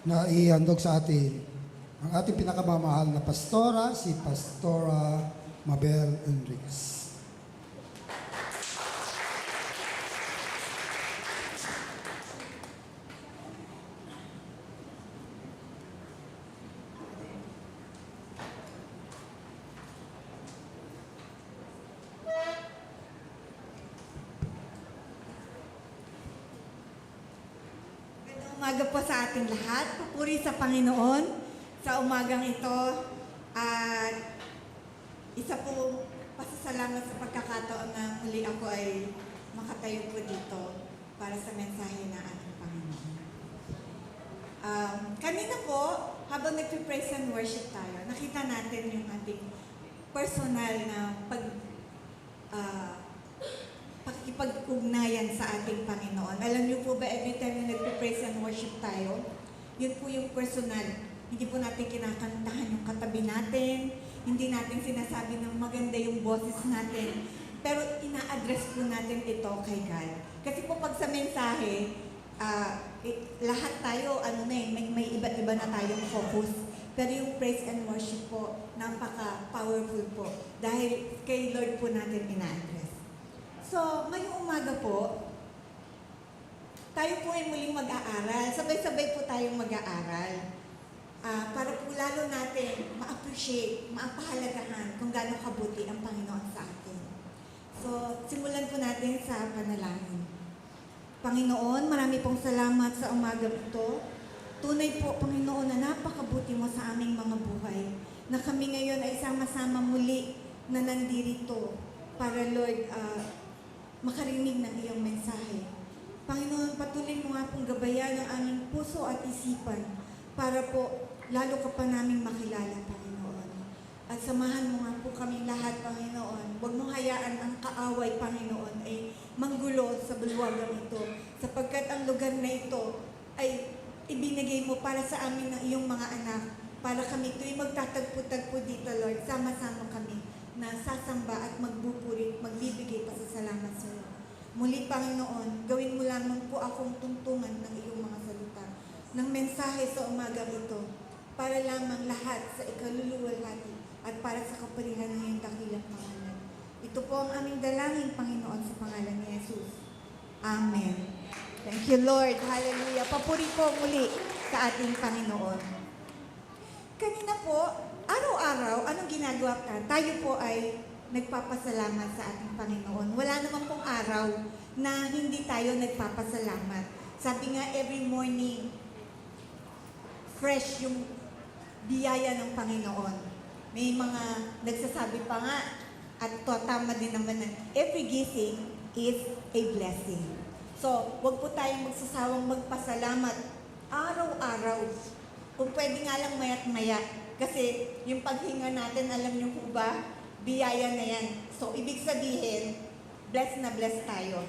na ihandog sa atin ang ating pinakamamahal na pastora, si Pastora Mabel Enriquez. Umaga po sa ating lahat. Pupuri sa Panginoon sa umagang ito. At isa po pasasalamat sa pagkakataon na muli ako ay makatayo po dito para sa mensahe na ating Panginoon. Kanina po, habang nag-praise and worship tayo, nakita natin yung ating personal na pakikipag-ugnayan sa ating Panginoon. Alam niyo po ba, every time na nagpe-praise and worship tayo, yun po yung personal. Hindi po natin kinakantahan yung katabi natin, hindi natin sinasabi ng maganda yung boses natin, pero ina-address po natin ito kay God. Kasi po pag sa mensahe, lahat tayo, may iba't iba na tayong focus. Pero yung praise and worship po, napaka-powerful po. Dahil kay Lord po natin ina-address. So, ngayong umaga po, tayo po ay muling mag-aaral. Sabay-sabay po tayong mag-aaral. Para po lalo natin ma-appreciate, maapahalagahan kung gaano kabuti ang Panginoon sa atin. So, simulan po natin sa panalangin. Panginoon, marami pong salamat sa umaga ito. Tunay po, Panginoon, na napakabuti mo sa aming mga buhay. Na kami ngayon ay sama-sama muli na nandirito para, Lord, makarinig ng iyong mensahe. Panginoon, patuloy mo nga pong gabayan ang aming puso at isipan para po lalo ka pa naming makilala, Panginoon. At samahan mo nga po kami lahat, Panginoon. Huwag mong hayaan ang kaaway, Panginoon, ay manggulo sa bulwagang ito. Sapagkat ang lugar na ito ay ibinigay mo para sa amin ng iyong mga anak. Para kami ito'y magtatagpo-tagpo dito, Lord. Sama-sama kami na sasamba at magbupurit, magbibigay pa sa salamat sa iyo. Muli, Panginoon, gawin mo lamang po akong tuntungan ng iyong mga salita, ng mensahe sa umagang ito, para lamang lahat sa ikaluluwalhati at para sa kapurihan ng iyong dakilang pangalan. Ito po ang aming dalangin, Panginoon, sa pangalan ni Jesus. Amen. Thank you, Lord. Hallelujah. Papuri po muli sa ating Panginoon. Kanina po, araw-araw, anong ginagawa ka? Tayo po ay nagpapasalamat sa ating Panginoon. Wala naman pong araw na hindi tayo nagpapasalamat. Sabi nga, every morning, fresh yung biyaya ng Panginoon. May mga nagsasabi pa nga, at tama din naman na every gising is a blessing. So, wag po tayong magsasawang magpasalamat araw-araw. Kung pwede nga lang mayat maya. Kasi yung paghinga natin, alam niyo po ba, biyaya na yan. So, ibig sabihin, blessed na blessed tayo.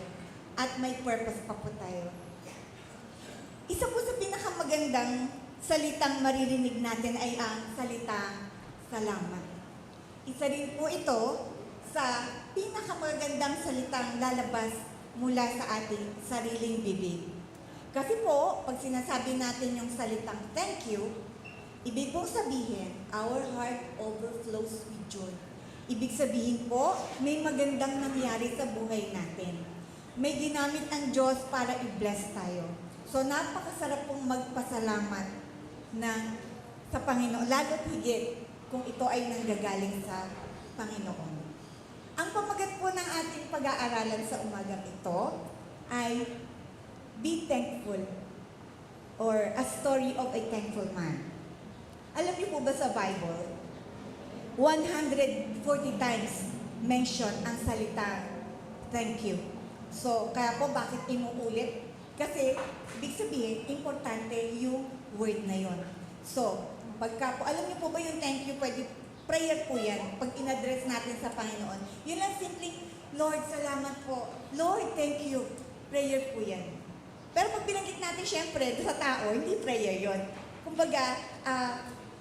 At may purpose pa po tayo. Isa po sa pinakamagandang salitang maririnig natin ay ang salitang salamat. Isa rin po ito sa pinakamagandang salitang lalabas mula sa ating sariling bibig. Kasi po, pag sinasabi natin yung salitang thank you, ibig pong sabihin, our heart overflows with joy. Ibig sabihin po, may magandang nangyari sa buhay natin. May ginamit ang Diyos para i-bless tayo. So, napakasarap pong magpasalamat sa Panginoon, lalo't higit kung ito ay nanggagaling sa Panginoon. Ang pamagat po ng ating pag-aaralan sa umagang ito ay Be Thankful or A Story of a Thankful Man. Alam niyo po ba sa Bible, 140 times mention ang salita thank you. So, kaya po bakit inuulit? Kasi, ibig sabihin, importante yung word na yon. So, pagka po, alam niyo po ba yung thank you, pwede, prayer po yan, pag in-address natin sa Panginoon. Yun lang simply, Lord, salamat po. Lord, thank you. Prayer po yan. Pero pag binanggit natin, syempre, sa tao, hindi prayer yon. Kumbaga,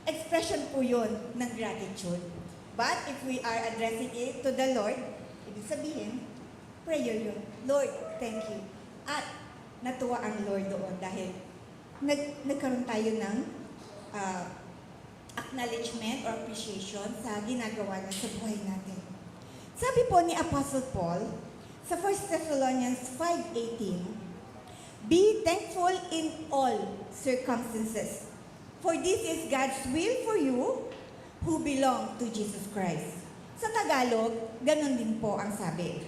expression po yun ng gratitude. But if we are addressing it to the Lord, ibig sabihin, prayer yun. Lord, thank you. At natuwa ang Lord doon dahil nagkaroon tayo ng acknowledgement or appreciation sa ginagawa niya sa buhay natin. Sabi po ni Apostle Paul sa 1 Thessalonians 5:18, Be thankful in all circumstances, for this is God's will for you who belong to Jesus Christ. Sa Tagalog, ganun din po ang sabi.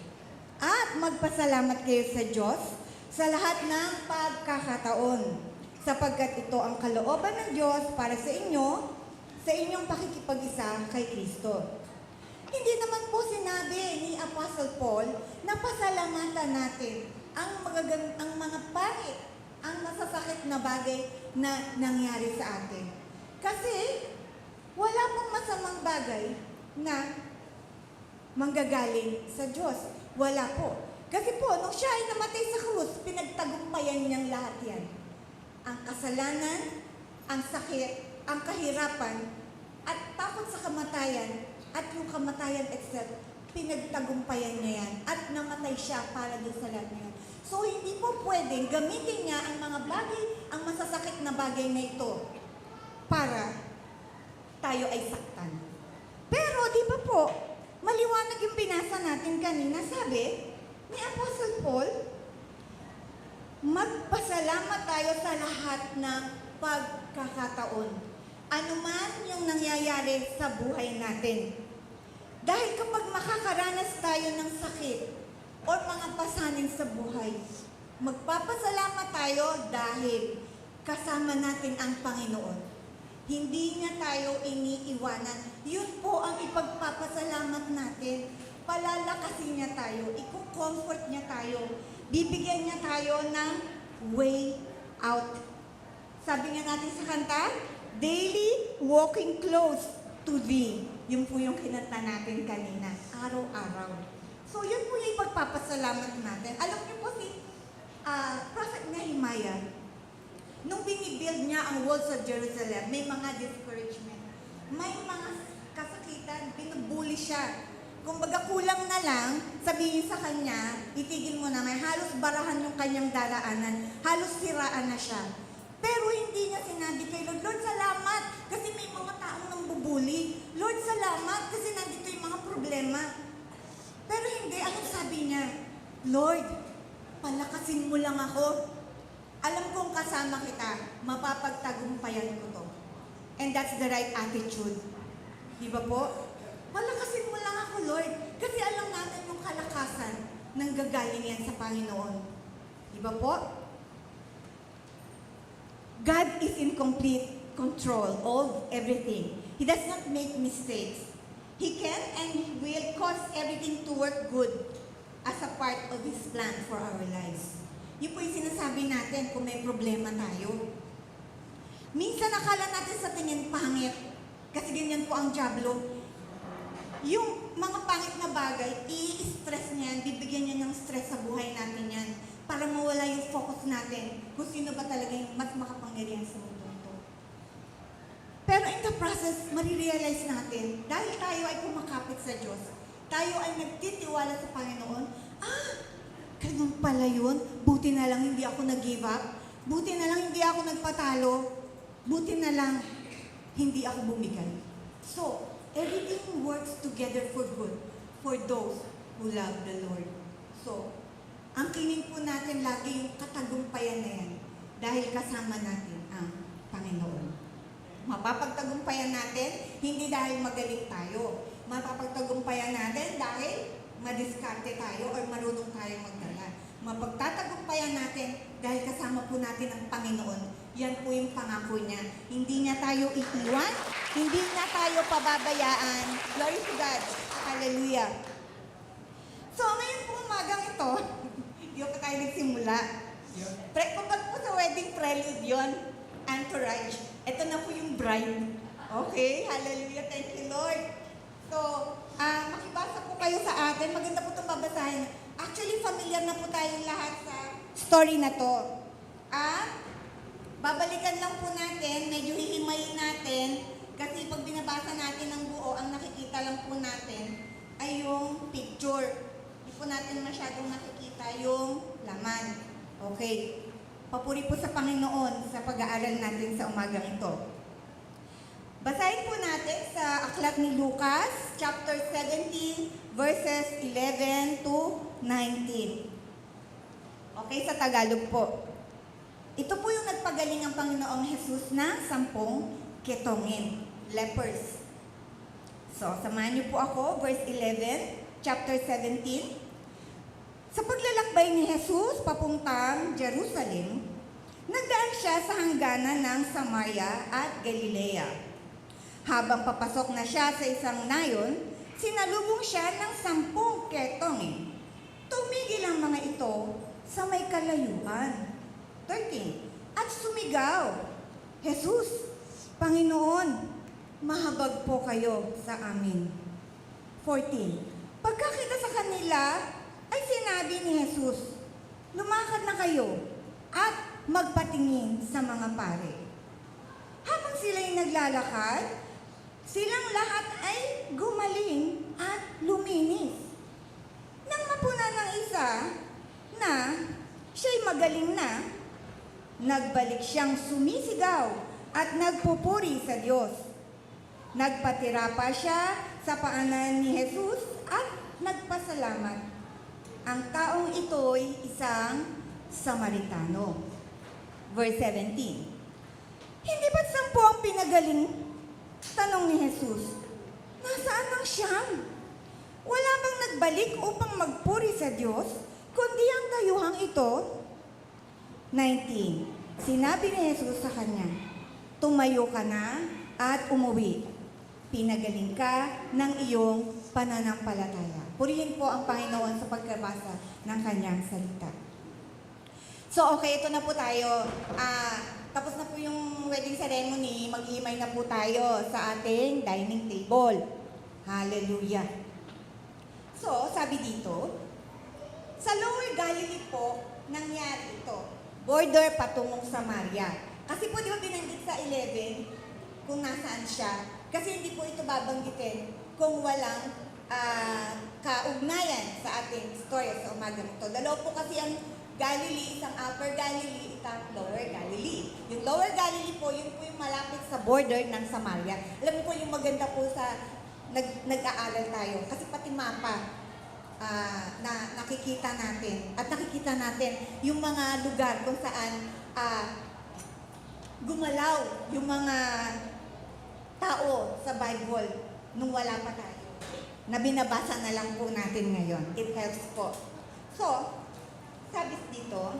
At magpasalamat kayo sa Diyos sa lahat ng pagkakataon, sapagkat ito ang kalooban ng Diyos para sa inyo, sa inyong pakikipag-isa kay Kristo. Hindi naman po sinabi ni Apostle Paul na pasalamatan natin ang mga pangit, ang masasakit na bagay na nangyari sa atin. Kasi wala pong masamang bagay na manggagaling sa Diyos. Wala po. Kasi po, nung siya ay namatay sa krus, pinagtagumpayan niyang lahat yan. Ang kasalanan, ang sakit, ang kahirapan, at takot sa kamatayan, at yung kamatayan itself, pinagtagumpayan niya yan, at namatay siya para doon sa lahat niya. So, hindi po pwedeng gamitin niya ang mga bagay, ang masasakit na bagay na ito, para tayo ay saktan. Pero, di ba po, maliwanag yung binasa natin kanina, sabi ni Apostle Paul, magpasalamat tayo sa lahat ng pagkakataon. Ano man yung nangyayari sa buhay natin. Dahil kapag makakaranas tayo ng sakit o mga pasanin sa buhay, magpapasalamat tayo dahil kasama natin ang Panginoon. Hindi niya tayo iniiwanan. Yun po ang ipagpapasalamat natin. Palalakasin niya tayo, i-comfort niya tayo, bibigyan niya tayo ng way out. Sabi nga natin sa kanta, daily walking close to thee. Yun po yung kinanta natin kanina, araw-araw. So yun po yung ipagpapasalamat natin. Alam niyo po si Prophet Nehemiah, nung binibuild niya ang walls of Jerusalem, may mga discouragement, may mga kasakitan, binubuli siya. Kung baga kulang na lang, sabihin sa kanya, itigil mo na, may halos barahan yung kanyang daraanan, halos siraan na siya. Pero hindi niya sinabi kay Lord, Lord, salamat, kasi may mga taong nambubuli. Lord, salamat, kasi nandito yung mga problema. Pero hindi, anong sabi niya? Lord, palakasin mo lang ako. Alam kong kasama kita, mapapagtagumpayan ko to. And that's the right attitude. Di ba po? Palakasin mo lang ako, Lord. Kasi alam natin yung kalakasan nang gagaling yan sa Panginoon. Di ba po? God is in complete control of everything. He does not make mistakes. He can and He will cause everything to work good as a part of His plan for our lives. Yun po yung sinasabi natin kung may problema tayo. Minsan akala natin sa tingin pangit, kasi ganyan po ang diablo. Yung mga pangit na bagay, i-stress niyan, bibigyan niya ng stress sa buhay natin yan para mawala yung focus natin kung sino ba talaga yung mas makapangyarihan sa mundo ito. Pero in the process, marirealize natin, dahil tayo ay kumakapit sa Diyos, tayo ay nagtitiwala sa Panginoon, ganun pala yun, buti na lang hindi ako nag-give up, buti na lang hindi ako nagpatalo, buti na lang hindi ako bumigay. So, everything works together for good for those who love the Lord. So, ang kining po natin lagi yung katagumpayan na yan dahil kasama natin ang Panginoon. Mapapagtagumpayan natin, hindi dahil magaling tayo. Mapapagtagumpayan natin dahil madiskarte tayo or marunong tayong magdala. Mapagtatagumpayan natin dahil kasama po natin ang Panginoon. Yan po yung pangako niya. Hindi niya tayo iiwan, hindi niya tayo pababayaan. Glory to God. Hallelujah. So, ngayon po umagang ito, hindi pa tayo nagsimula. Kapag po sa wedding prelude yun, entourage. Ito na po yung bride. Okay, hallelujah. Thank you, Lord. So, makibasa po kayo sa atin. Maganda po itong babasahin. Actually, familiar na po tayong lahat sa story na to. Babalikan lang po natin, medyo hihimayin natin, kasi pag binabasa natin ng buo, ang nakikita lang po natin ay yung picture. Hindi po natin masyadong nakikita yung laman. Okay. Papuri po sa Panginoon sa pag-aaral natin sa umagang ito. Basahin po natin sa aklat ni Lucas, chapter 17, verses 11 to 19. Okay, sa Tagalog po. Ito po yung nagpagaling ang Panginoong Jesus na 10 ketongin, lepers. So, samahan niyo po ako, verse 11, chapter 17. Sa paglalakbay ni Jesus papuntang Jerusalem, nagdaan siya sa hangganan ng Samaria at Galilea. Habang papasok na siya sa isang nayon, sinalubong siya ng 10 ketongin. Tumigil ang mga ito sa may kalayuan. 13. At sumigaw, Jesus, Panginoon, mahabag po kayo sa amin. 14. Pagkakita sa kanila, ay sinabi ni Jesus, lumakad na kayo at magpatingin sa mga pare. Habang sila'y naglalakad, silang lahat ay gumaling at luminis. Nang mapuna ng isa na siya'y magaling na, nagbalik siyang sumisigaw at nagpupuri sa Diyos. Nagpatira pa siya sa paanan ni Jesus at nagpasalamat. Ang taong ito'y isang Samaritano. Verse 17. Hindi ba't 10 ang pinagaling? Tanong ni Jesus. Nasaan ang 9? Wala bang nagbalik upang magpuri sa Diyos, kundi ang dayuhang ito? 19. Sinabi ni Jesus sa kanya, tumayo ka na at umuwi. Pinagaling ka ng iyong pananampalataya. Purihin po ang Panginoon sa pagkabasa ng kanyang salita. So, okay, ito na po tayo. Tapos na po yung wedding ceremony. Maghihimay na po tayo sa ating dining table. Hallelujah. So, sabi dito, sa Lower Galilee po, nangyari ito. Border patungong Samaria. Kasi po, di ba binanggit sa 11 kung nasaan siya? Kasi hindi po ito babanggitin kung walang kaugnayan sa ating story sa umaga nito. Dalawa po kasi ang Galilee, isang Upper Galilee, isang Lower Galilee. Yung Lower Galilee po, yun po yung malapit sa border ng Samaria. Alam mo po yung maganda po sa nag-aaral tayo. Kasi pati mapa na nakikita natin. At nakikita natin yung mga lugar kung saan gumalaw yung mga tao sa Bible nung wala pa tayo, na binabasa na lang po natin ngayon. It helps po. So, sabi dito,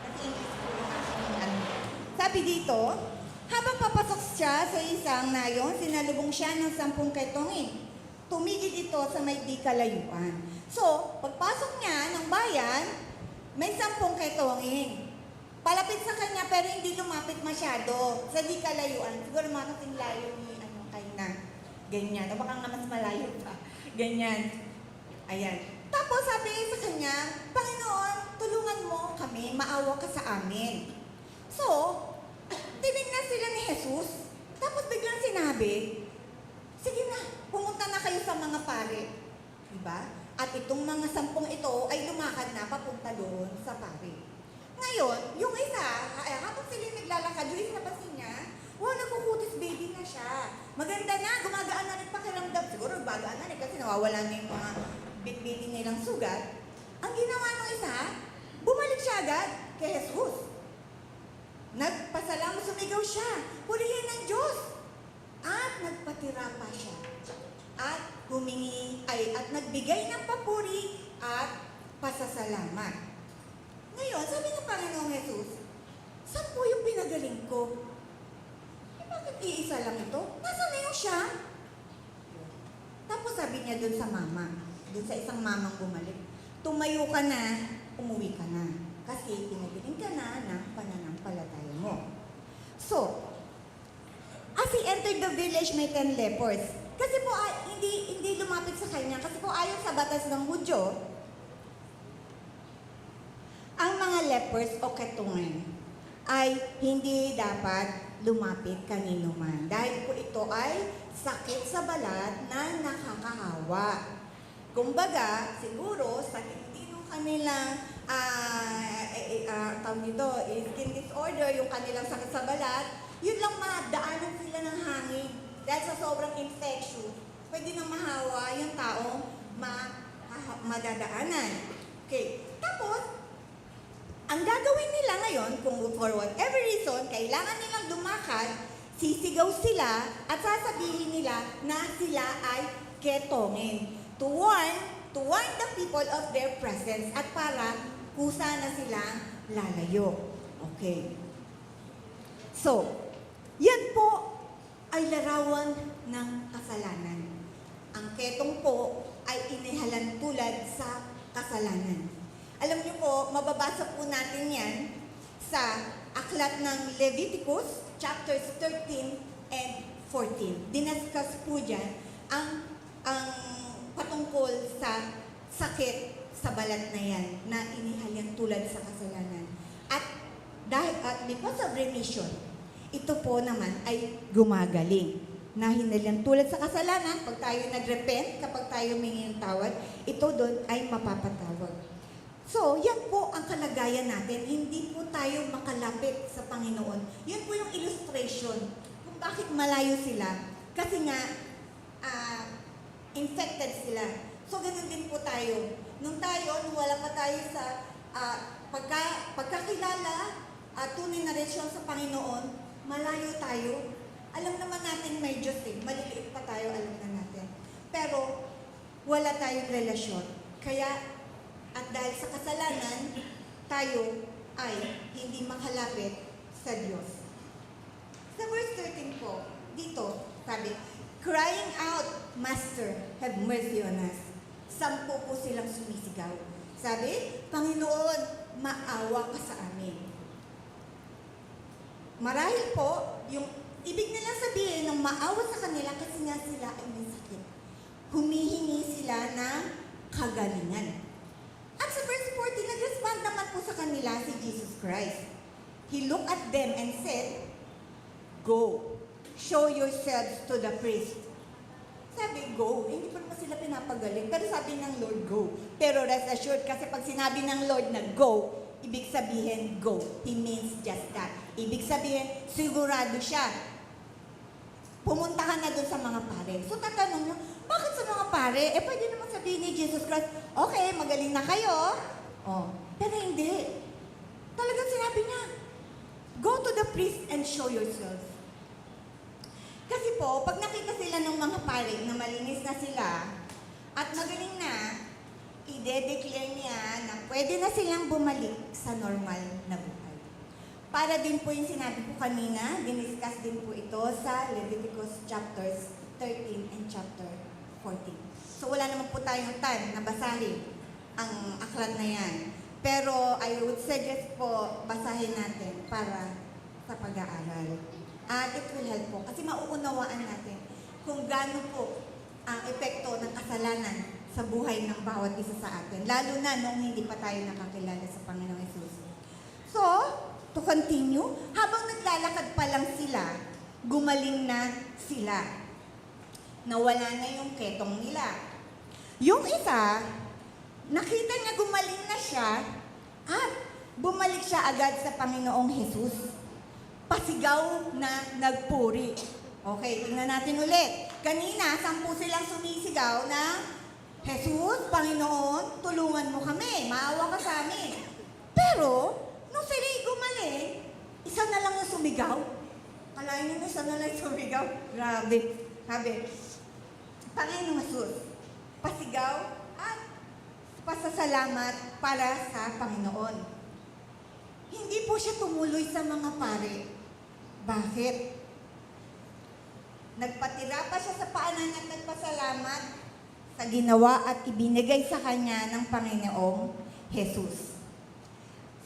kasi English po yung aking ano. Sabi dito, habang papasok siya sa isang nayon, sinalubong siya ng 10 ketongin. Tumigil ito sa may di kalayuan. So, pagpasok niya ng bayan, may 10 ketongin. Palapit sa kanya pero hindi lumapit masyado sa di kalayuan. Siguro mga kasing layo ni kayo na. Ganyan. O baka nga mas malayo pa. Ganyan. Ayan. Tapos sabi sa kanya, Panginoon, tulungan mo kami, maawa ka sa amin. So, tinignan sila ni Jesus. Tapos biglang sinabi, sige na, pumunta na kayo sa mga pare. Diba? At itong mga 10 ito ay lumakad na papunta doon sa pare. Ngayon, yung isa, habang sila naglalakad, yung isa napansin niya, wow, nagkukutis baby na siya. Maganda na, gumagaan na rin pakiramdam. Siguro bagaan na rin kasi nawawala na yung mga bitbitin nilang sugat. Ang ginawa ng isa, bumalik siya agad kay Jesus. Nagpasalamat, sumigaw siya. Purihin ng Diyos. At nagpatira pa siya. At at nagbigay ng papuri at pasasalamat. Ngayon, sabi ng Panginoong Jesus, saan po yung pinagaling ko? Bakit iisa lang ito? Nasaan na yung siya? Tapos sabi niya dun sa mama, dun sa isang mamang bumalik, tumayo ka na, umuwi ka na. Kasi pinagaling ka na ng pananampalataya mo. So, as he entered the village, may 10 lepers. Kasi po, hindi lumapit sa kanya. Kasi po, ayon sa batas ng Hudyo, ang mga lepers o ketongin ay hindi dapat lumapit kanino man. Dahil po ito ay sakit sa balat na nakakahawa. Kumbaga, siguro, sakit din yung kanilang tawag nito, skin disorder, yung kanilang sakit sa balat, yun lang madaanan sila ng hangin. Dahil sa sobrang infection, pwede nang mahawa yung tao madadaanan. Okay. Tapos, ang gagawin nila ngayon, kung for whatever reason, kailangan nilang lumakad, sisigaw sila at sasabihin nila na sila ay ketongin. To warn the people of their presence at para kusa na silang lalayo. Okay. So, yan po ay larawan ng kasalanan. Ang ketong po ay inihalan tulad sa kasalanan. Alam niyo po, mababasa po natin yan sa aklat ng Leviticus, chapters 13 and 14. Dinaskas po dyan ang patungkol sa sakit sa balat na yan na inihalyan tulad sa kasalanan. At because of remission, ito po naman ay gumagaling. Na hinalyan tulad sa kasalanan, pag tayo nag-repent, kapag tayo humingi ng tawad, ito doon ay mapapatawad. So, yan po ang kalagayan natin. Hindi po tayo makalapit sa Panginoon. Yan po yung illustration kung bakit malayo sila. Kasi nga, infected sila. So, ganun din po tayo. Nung wala pa tayo sa pagkakilala at tunay na relasyon sa Panginoon, malayo tayo. Alam naman natin may Diyos eh. Maliliit pa tayo, alam na natin. Pero, wala tayong relasyon. Kaya, at dahil sa kasalanan, tayo ay hindi makalapit sa Diyos. Sa verse 13 po, dito, sabi, crying out, Master, have mercy on us. 10 po silang sumisigaw. Sabi, Panginoon, maawa ka sa amin. Marahil po, yung ibig nilang sabihin ng maawa sa kanila kasi nga sila ay may sakit. Humihingi sila ng kagalingan. At sa verse 14, nag-respond naman po sa kanila si Jesus Christ. He looked at them and said, go, show yourselves to the priest. Sabi, go. Hindi pa naman sila pinapagaling. Pero sabi ng Lord, go. Pero rest assured, kasi pag sinabi ng Lord na go, ibig sabihin, go. He means just that. Ibig sabihin, sigurado siya. Pumunta ka na doon sa mga pare. So tatanong nyo, bakit sa mga pare? Pwede naman sabihin ni Jesus Christ, okay, magaling na kayo. Oh, pero hindi. Talagang sinabi niya, Go to the priest and show yourself. Kasi po, pag nakita sila ng mga pare na malinis na sila at magaling na, i-declare niya na pwede na silang bumalik sa normal na buhay. Para din po yung sinabi ko kanina, diniscuss din po ito sa Leviticus chapters 13 and chapter 14. So wala naman po tayong time na basahin ang aklat na yan. Pero I would suggest po basahin natin para sa pag-aaral. At it will help po kasi mauunawaan natin kung gaano po ang epekto ng kasalanan sa buhay ng bawat isa sa atin. Lalo na noong hindi pa tayo nakakilala sa Panginoong Hesus. So, to continue, habang naglalakad pa lang sila, gumaling na sila. Nawala na yung ketong nila. Yung isa, nakita niya gumaling na siya at bumalik siya agad sa Panginoong Hesus. Pasigaw na nagpuri. Okay, tingnan natin ulit. Kanina, 10 silang sumisigaw na, Jesus, Panginoon, tulungan mo kami. Maawa ka sa amin. Pero, nung sila gumaling, isa na lang yung sumigaw. Kalain nyo na, isa na lang yung sumigaw. Grabe. Sabi, Panginoong Jesus, pasigaw at pasasalamat para sa Panginoon. Hindi po siya tumuloy sa mga pare. Bakit? Nagpatira pa siya sa paanan at nagpasalamat sa ginawa at ibinigay sa kanya ng Panginoong Jesus.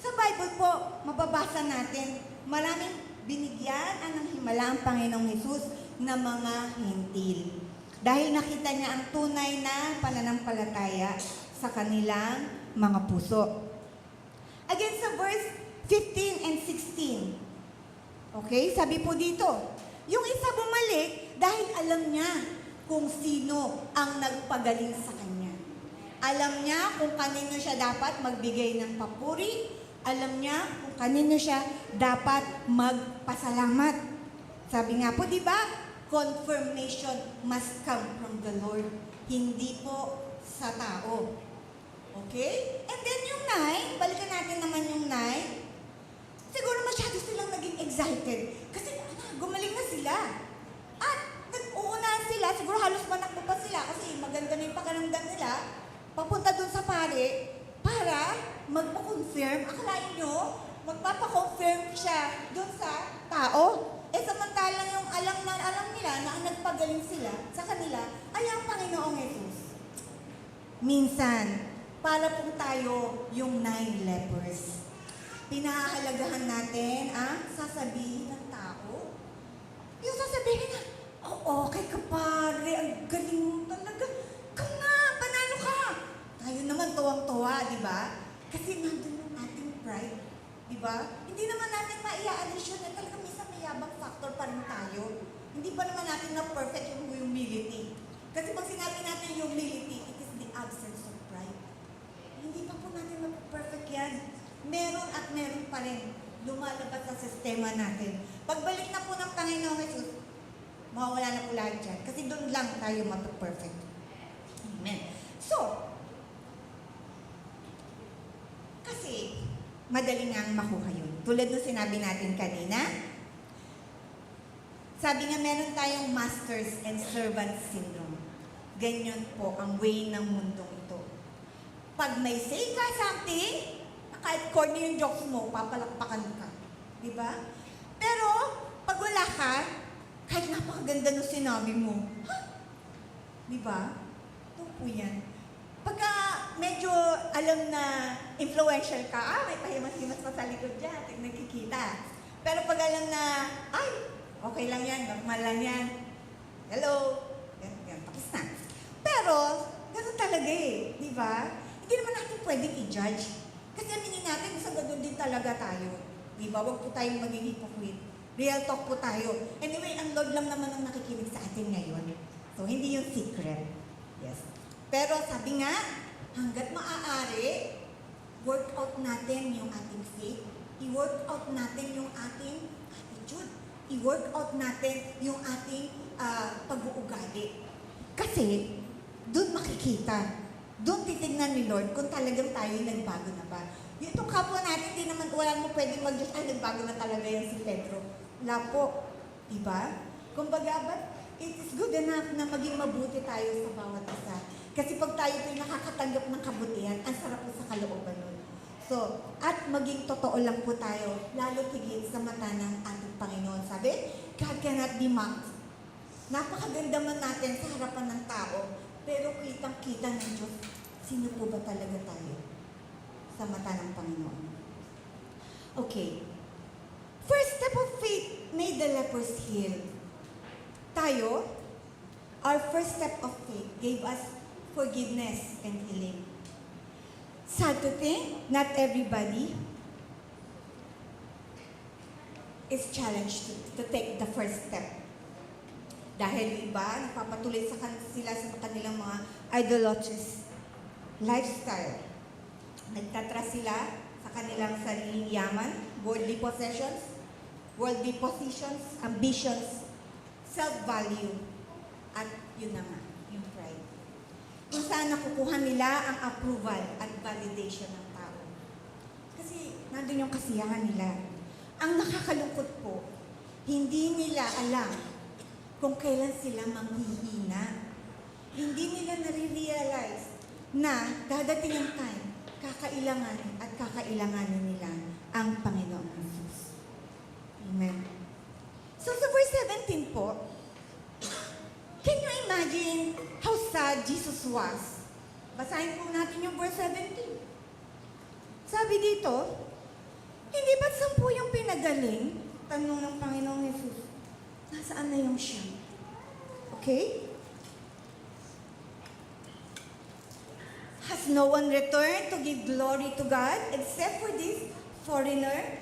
Sa Bible po, mababasa natin, maraming binigyan ng himala ang Panginoong Jesus na mga hintil. Dahil nakita niya ang tunay na pananampalataya sa kanilang mga puso. Again sa verse 15 and 16. Okay, sabi po dito, yung isa bumalik dahil alam niya kung sino ang nagpagaling sa kanya. Alam niya kung kanino siya dapat magbigay ng papuri. Alam niya kung kanino siya dapat magpasalamat. Sabi nga po, di ba? Confirmation must come from the Lord. Hindi po sa tao. Okay? And then yung 9, balikan natin naman yung 9. Siguro masyado silang naging excited. Kasi gumaling na sila. At nag-uunahan sila, siguro halos manakbo pa sila kasi maganda na yung pakiramdam nila, papunta dun sa pare para magpa-confirm. Akalain nyo, magpapa-confirm siya dun sa tao. Eh samantalang yung alam nila na ang nagpagaling sila sa kanila ay ang Panginoong Jesus. Minsan, para pong tayo yung 9 lepers. Pinahahalagahan natin ang sasabihin ng tao. Yung sasabihin na, oh, okay ka pare, ang galing mo talaga. Ikaw nga, panalo ka. Tayo naman tuwang-tuwa, di ba? Kasi nandun yung ating pride, di ba? Hindi naman natin maia-alis yun na talaga minsan may yabang factor pa rin tayo. Hindi pa naman natin na-perfect yung humility. Kasi pag sinabi natin humility, it is the absence of pride. Hindi pa po natin na-perfect yan. Meron at meron pa rin lumalabas sa sistema natin. Pagbalik na po ng Panginoong Jesus, mawawala na po lahat dyan. Kasi doon lang tayo mapag-perfect. Amen. So, kasi madali nga makuha yun. Tulad ng sinabi natin kanina, sabi nga meron tayong masters and servants syndrome. Ganyan po ang way ng mundong ito. Pag may say ka something, kahit corny yung jokes mo, papalakpakan ka. Diba? Pero, pag wala ka, kahit napakaganda nung sinabi mo, ha? Diba? Ito po yan. Pagka medyo alam na influential ka, may pahimas-himas pa sa likod dyan, nagkikita. Pero pag alam na, ay, okay lang yan, normal lang yan. Hello? Yan, tapos na. Pero, ganun talaga eh. Diba? Hindi naman natin pwedeng i-judge. Kasi aminin natin, isang gano'n din talaga tayo. Diba? Huwag po tayong maging hypocrite. Real talk po tayo. Anyway, ang Lord lang naman ang nakikinig sa atin ngayon. So, hindi yung secret. Yes. Pero sabi nga, hanggat maaari, work out natin yung ating faith. I-work out natin yung ating attitude. I-work out natin yung ating pag-uugali. Kasi, doon makikita. Doon titignan ni Lord kung talagang tayo nagbago na ba. Yung itong kapwa natin, di naman, wala mo pwedeng mag-Diyos, ay, nagbago na talaga yan si Pedro. Wala po. Diba? Kumbaga, but it is good enough na maging mabuti tayo sa bawat isa. Kasi pag tayo po'y nakakatanggap ng kabutihan, ang sarap po sa kalooban nun. So, at maging totoo lang po tayo, lalo tigit sa mata ng ating Panginoon. Sabi, God cannot be mocked. Napakaganda man natin sa harapan ng tao, pero kitang-kita ng Diyos, sino po ba talaga tayo sa mata ng Panginoon? Okay. First step of faith made the lepers heal. Tayo, our first step of faith gave us forgiveness and healing. Sad to think, not everybody is challenged to take the first step. Dahil yung iba, napapatuloy sila sa kanilang mga idolatrous lifestyle. Nagtatras sila sa kanilang sariling yaman, worldly possessions, worldly positions, ambitions, self-value, at yun na nga, yung pride. Kung saan nakukuha nila ang approval at validation ng tao. Kasi nandun yung kasiyahan nila. Ang nakakalungkot po, hindi nila alam kung kailan sila manghihina. Hindi nila nare-realize na dadating ang time, kakailanganin at kakailanganin nila ang Panginoong Jesus. Amen. So sa verse 17 po, can you imagine how sad Jesus was? Basahin po natin yung verse 17. Sabi dito, hindi ba't 10 yung pinagaling? Tanong ng Panginoong Jesus. Nasaan na yung siya? Okay? Has no one returned to give glory to God except for this foreigner?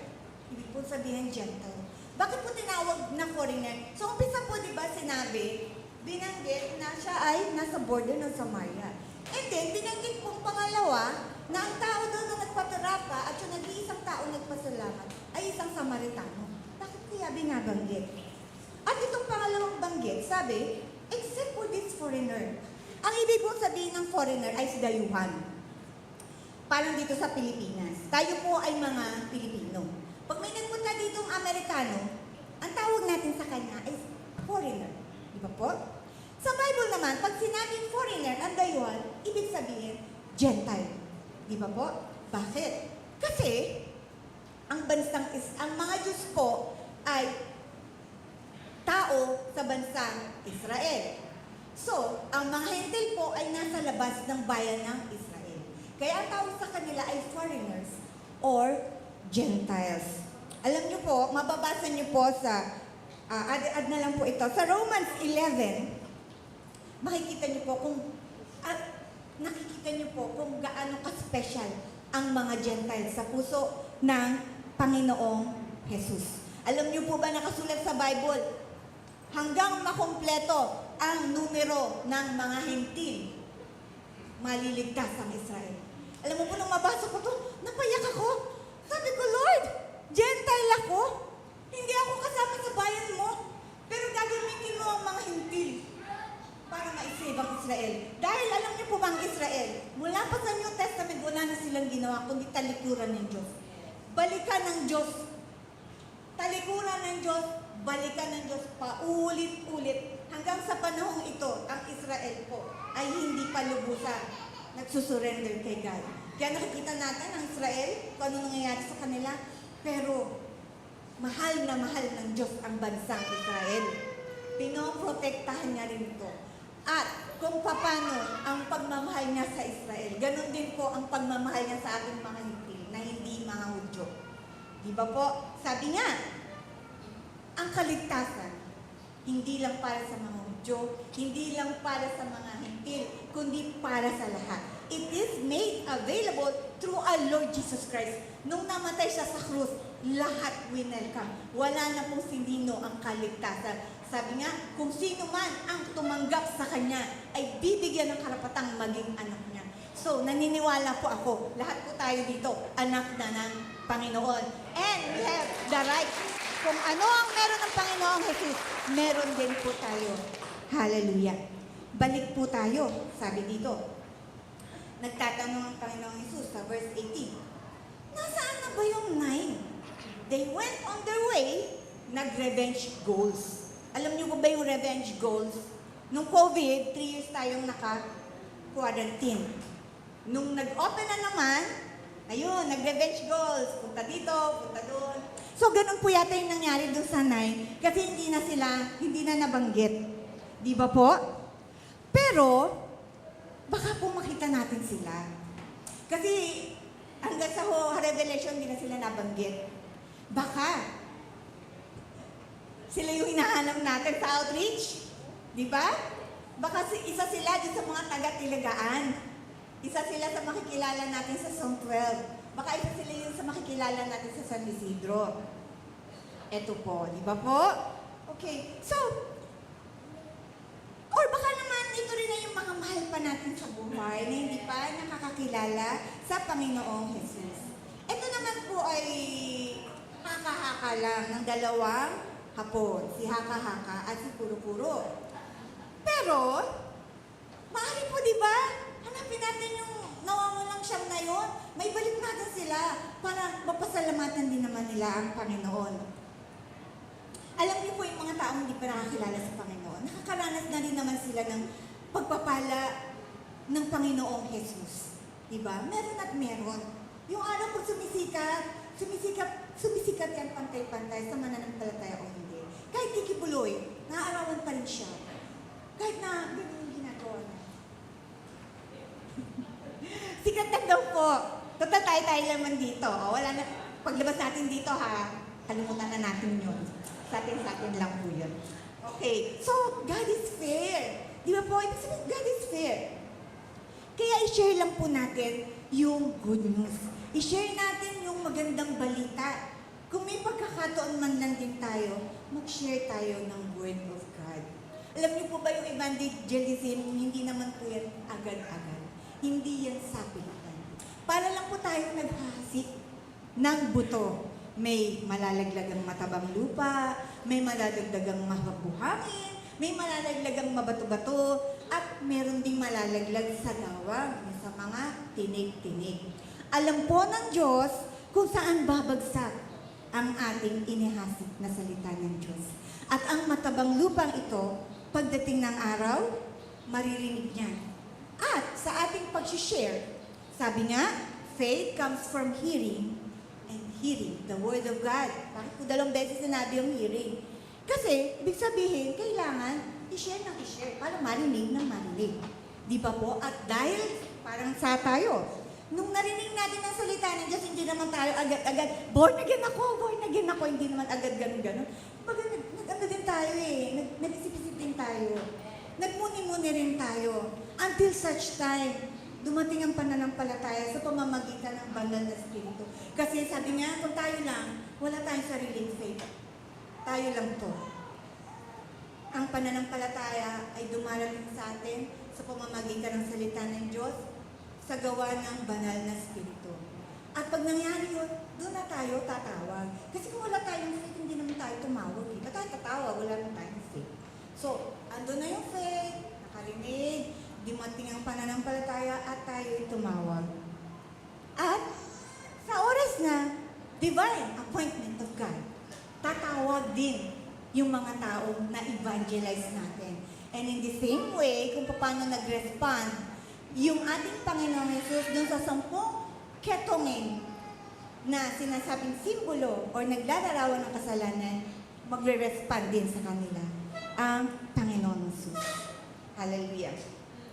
Ibig po sabihin Gentile. Bakit po tinawag na foreigner? So, umpisa po, di ba, sinabi, binanggit na siya ay nasa border ng Samaria. And then, binanggit pong pangalawa na ang tao doon na nagpaturapa at yung nag-iisang tao nagpasalamat ay isang Samaritano. Bakit kaya binabanggit? At itong pangalawang banggit, sabi, except for this foreigner. Ang ibig po sabihin ng foreigner ay si dayuhan. Parang dito sa Pilipinas. Tayo po ay mga Pilipino. Pag may nagpunta dito ang Amerikano, ang tawag natin sa kanya ay foreigner. Di ba po? Sa Bible naman, pag sinabing foreigner, ang dayuhan, ibig sabihin, Gentile. Di ba po? Bakit? Kasi, ang mga Diyos po ay tao sa bansang Israel. So, ang mga Hentil po ay nasa labas ng bayan ng Israel. Kaya ang tawag sa kanila ay foreigners or Gentiles. Alam niyo po, mababasa niyo po sa, add na lang po ito, sa Romans 11, makikita niyo po nakikita niyo po kung gaano ka-special ang mga Gentiles sa puso ng Panginoong Jesus. Alam niyo po ba nakasulat sa Bible, hanggang makumpleto ang numero ng mga Hentil, maliligtas ang Israel. Alam mo po, nung mabasa ko to, napayak ako. Sabi ko, Lord, Gentile ako. Hindi ako kasama sa bayan mo. Pero gagamitin mo ang mga Hentil para ma-save ang Israel. Dahil alam niyo po bang Israel, mula pa sa New Testament, wala na silang ginawa, kundi talikuran ng Diyos. Balikan ng Diyos. Talikuran ng Diyos, balikan ng Diyos, paulit-ulit. Hanggang sa panahong ito, ang Israel po ay hindi pa lubusan nagsusurrender kay God. Kaya nakikita natin ang Israel, kung ano nangyayari sa kanila, pero mahal na mahal ng Diyos ang bansang Israel. Pinoprotektahan niya rin ito. At kung paano ang pagmamahal niya sa Israel, ganun din po ang pagmamahal niya sa ating mga Hentil na hindi mga Hudyo. Di ba po? Sabi niya, ang kaligtasan, hindi lang para sa mga Hudyo, hindi lang para sa mga Hentil, kundi para sa lahat. It is made available through our Lord Jesus Christ. Nung namatay siya sa krus, lahat winelcome. Wala na pong sinino ang kaligtasan. Sabi nga, kung sino man ang tumanggap sa Kanya, ay bibigyan ng karapatang maging anak niya. So, naniniwala po ako, lahat po tayo dito, anak na ng Panginoon. And we have the right. Kung ano ang meron ng Panginoong Jesus, meron din po tayo. Hallelujah. Balik po tayo, sabi dito. Nagtatanong ang Panginoong Jesus sa verse 18. Nasaan na ba yung 9? They went on their way, nag-revenge goals. Alam niyo ba yung revenge goals? Nung COVID, 3 years tayong naka-quarantine. Nung nag-open na naman, ayun, nag-revenge goals. Punta dito, punta doon. So, ganun po yata yung nangyari doon sa 9 kasi hindi na nabanggit. Di ba po? Pero, baka po makita natin sila. Kasi, hanggang sa Revelation, hindi na sila nabanggit. Baka, sila yung hinahanap natin sa outreach. Di ba? Baka isa sila dun sa mga taga-tilagaan. Isa sila sa makikilala natin sa Psalm 12. Baka isa sila yung sa makikilala natin sa San Isidro. Eto po, di ba po? Okay, so, or baka naman ito rin na yung mga mahal pa natin sa buhay na hindi pa nakakakilala sa Panginoong Jesus. Ito naman po ay haka-haka lang ng dalawang hapon, si Haka-haka at si Kuro-kuro. Pero, maaari po, di ba? Hanapin natin yung nawawalang siyam na yun. May balik natin sila para mapasalamatan din naman nila ang Panginoon. Alam niyo po yung mga taong hindi pa nakakilala sa Panginoon, nakakaranas na rin naman sila ng pagpapala ng Panginoong Jesus. Di ba? Meron at meron. Yung araw po sumisikat yan pantay-pantay sa mananampalataya o hindi. Kahit Kikibuloy, naaarawan pa rin siya. Kahit na ganun yung ginagawa niya. Sikat na daw po. Total tayo naman dito. O, wala na. Paglabas natin dito ha, kalimutan na natin yun. Sa atin lang po yun. Okay. So, God is fair. Di ba po? Ibig sabihin, God is fair. Kaya i-share lang po natin yung good news. I-share natin yung magandang balita. Kung may pagkakataon man lang din tayo, mag-share tayo ng Word of God. Alam niyo po ba yung evangelism, hindi naman po yan agad-agad. Hindi yan sapilitan. Para lang po tayo naghahasik ng buto. May malalaglagang matabang lupa, may malalaglagang mahabuhangin, may malalaglagang mabato-bato, at meron ding malalaglag sa dawang, sa mga tinig-tinig. Alam po ng Diyos kung saan babagsak ang ating inihasik na salita ng Diyos. At ang matabang lupang ito, pagdating ng araw, maririnig niya. At sa ating pag-share, sabi nga, faith comes from hearing, and hearing the Word of God. Bakit po 2 beses sinabi yung hearing? Kasi, ibig sabihin, kailangan i-share ng i-share para marinig ng marinig. Di ba po? At dahil parang sa tayo, nung narinig natin ang salita ng Diyos, hindi naman tayo agad-agad, born again ako, hindi naman agad ganun-ganun. Baga, nag-ano din tayo nag-isip-isip din tayo. Nagmuni-muni rin tayo. Until such time, dumating ang pananampalataya sa pamamagitan ng banal na Espiritu. Kasi sabi nga, kung tayo lang, wala tayong sariling faith. Tayo lang to. Ang pananampalataya ay dumarating sa atin sa pamamagitan ng salita ng Diyos sa gawa ng banal na Espiritu. At pag nangyari yun, doon na tayo tatawag. Kasi kung wala tayong faith, hindi naman tayo tumawag. Ba't tayo tatawag? Wala naman tayong faith. So, andun na yung faith, nakarinig, dumating ang pananampalataya at tayo'y tumawag. At sa oras na divine appointment of God, tatawag din yung mga taong na-evangelize natin. And in the same way, kung paano nag-respond yung ating Panginoong Jesus dun sa 10 ketongin na sinasabing simbolo o naglalarawan ng kasalanan, magre-respond din sa kanila ang Panginoong Jesus. Hallelujah.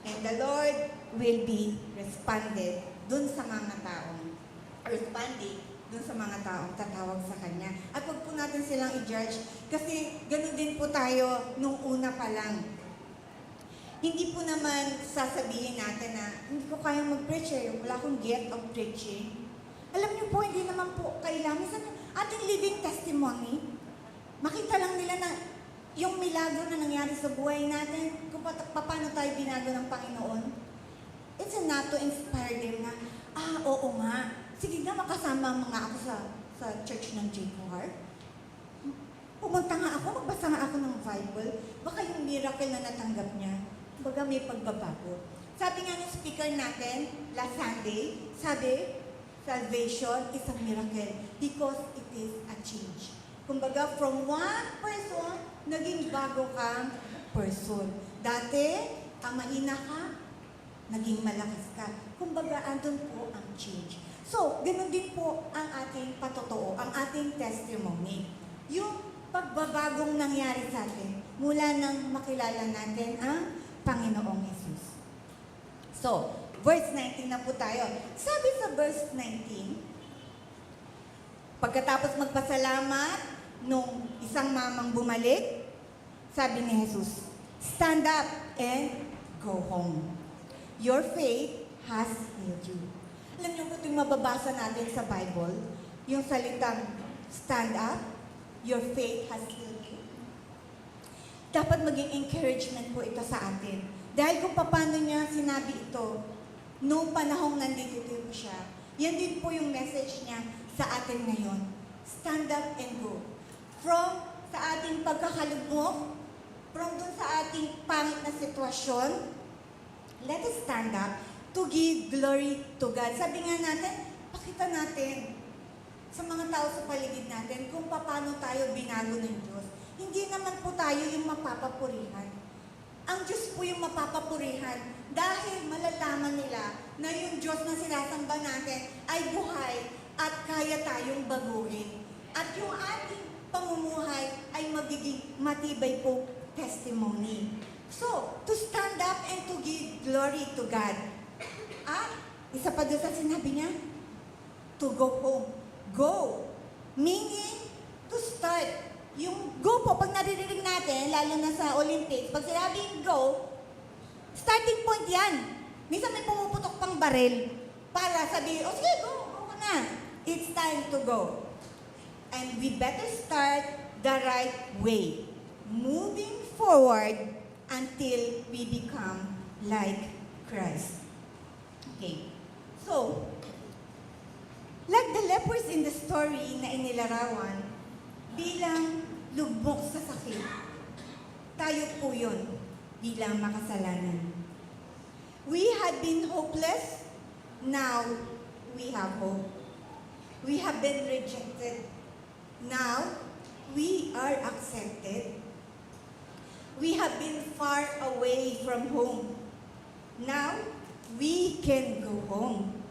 And the Lord will be responded dun sa mga taong tatawag sa Kanya. At huwag po natin silang i-judge kasi ganun din po tayo nung una pa lang. Hindi po naman sasabihin natin na hindi ko kayang mag-preach wala akong gift of preaching. Alam niyo po, hindi naman po kailangan. Minsan yung ating living testimony, makita lang nila na yung milagro na nangyari sa buhay natin, kung paano tayo binago ng Panginoon. It's enough to inspire them na, oo nga, sige na makasama mga ako sa church ng J4. Pumunta nga ako, magbasa nga ako ng Bible, baka yung miracle na natanggap niya, baga may pagbabago. Sabi nga ng speaker natin, last Sunday, sabi, Salvation is a miracle because it is a change. Kumbaga, from one person, naging bago kang person. Dati, mahina ka, naging malakas ka. Kumbaga, andun po ang change. So, ganun din po ang ating patotoo, ang ating testimony. Yung pagbabagong nangyari sa atin mula nang makilala natin ang Panginoong Hesus. So, verse 19 na po tayo. Sabi sa verse 19, pagkatapos magpasalamat nung isang mamang bumalik, sabi ni Jesus, stand up and go home. Your faith has healed you. Alam niyo po itong mababasa natin sa Bible, yung salitang stand up, your faith has healed you. Dapat maging encouragement po ito sa atin. Dahil kung paano niya sinabi ito, noong panahong nandito po siya, yan din po yung message niya sa atin ngayon. Stand up and go. From sa ating pagkakalugmok, from dun sa ating pangit na sitwasyon, let us stand up to give glory to God. Sabi nga natin, pakita natin sa mga tao sa paligid natin kung paano tayo binago ng Diyos. Hindi naman po tayo yung mapapapurihan. Ang Diyos po yung mapapapurihan dahil malalaman nila na yung Diyos na sinasamba natin ay buhay at kaya tayong baguhin. At yung ating pamumuhay ay magiging matibay po testimony. So, to stand up and to give glory to God. At, isa pa doon sa sinabi niya, to go home. Go. Meaning, to start. Yung go po, pag naririnig natin, lalo na sa Olympics, pag sinabing go, starting point yan. Minsan may pumuputok pang baril para sabihin, oh sige, go ka na. It's time to go. And we better start the right way. Moving forward until we become like Christ. Okay. So, like the lepers in the story na inilarawan, bilang lubok sa sakit, tayo po yun bilang makasalanan. We had been hopeless, now we have hope. We have been rejected, now we are accepted. We have been far away from home, now we can go home.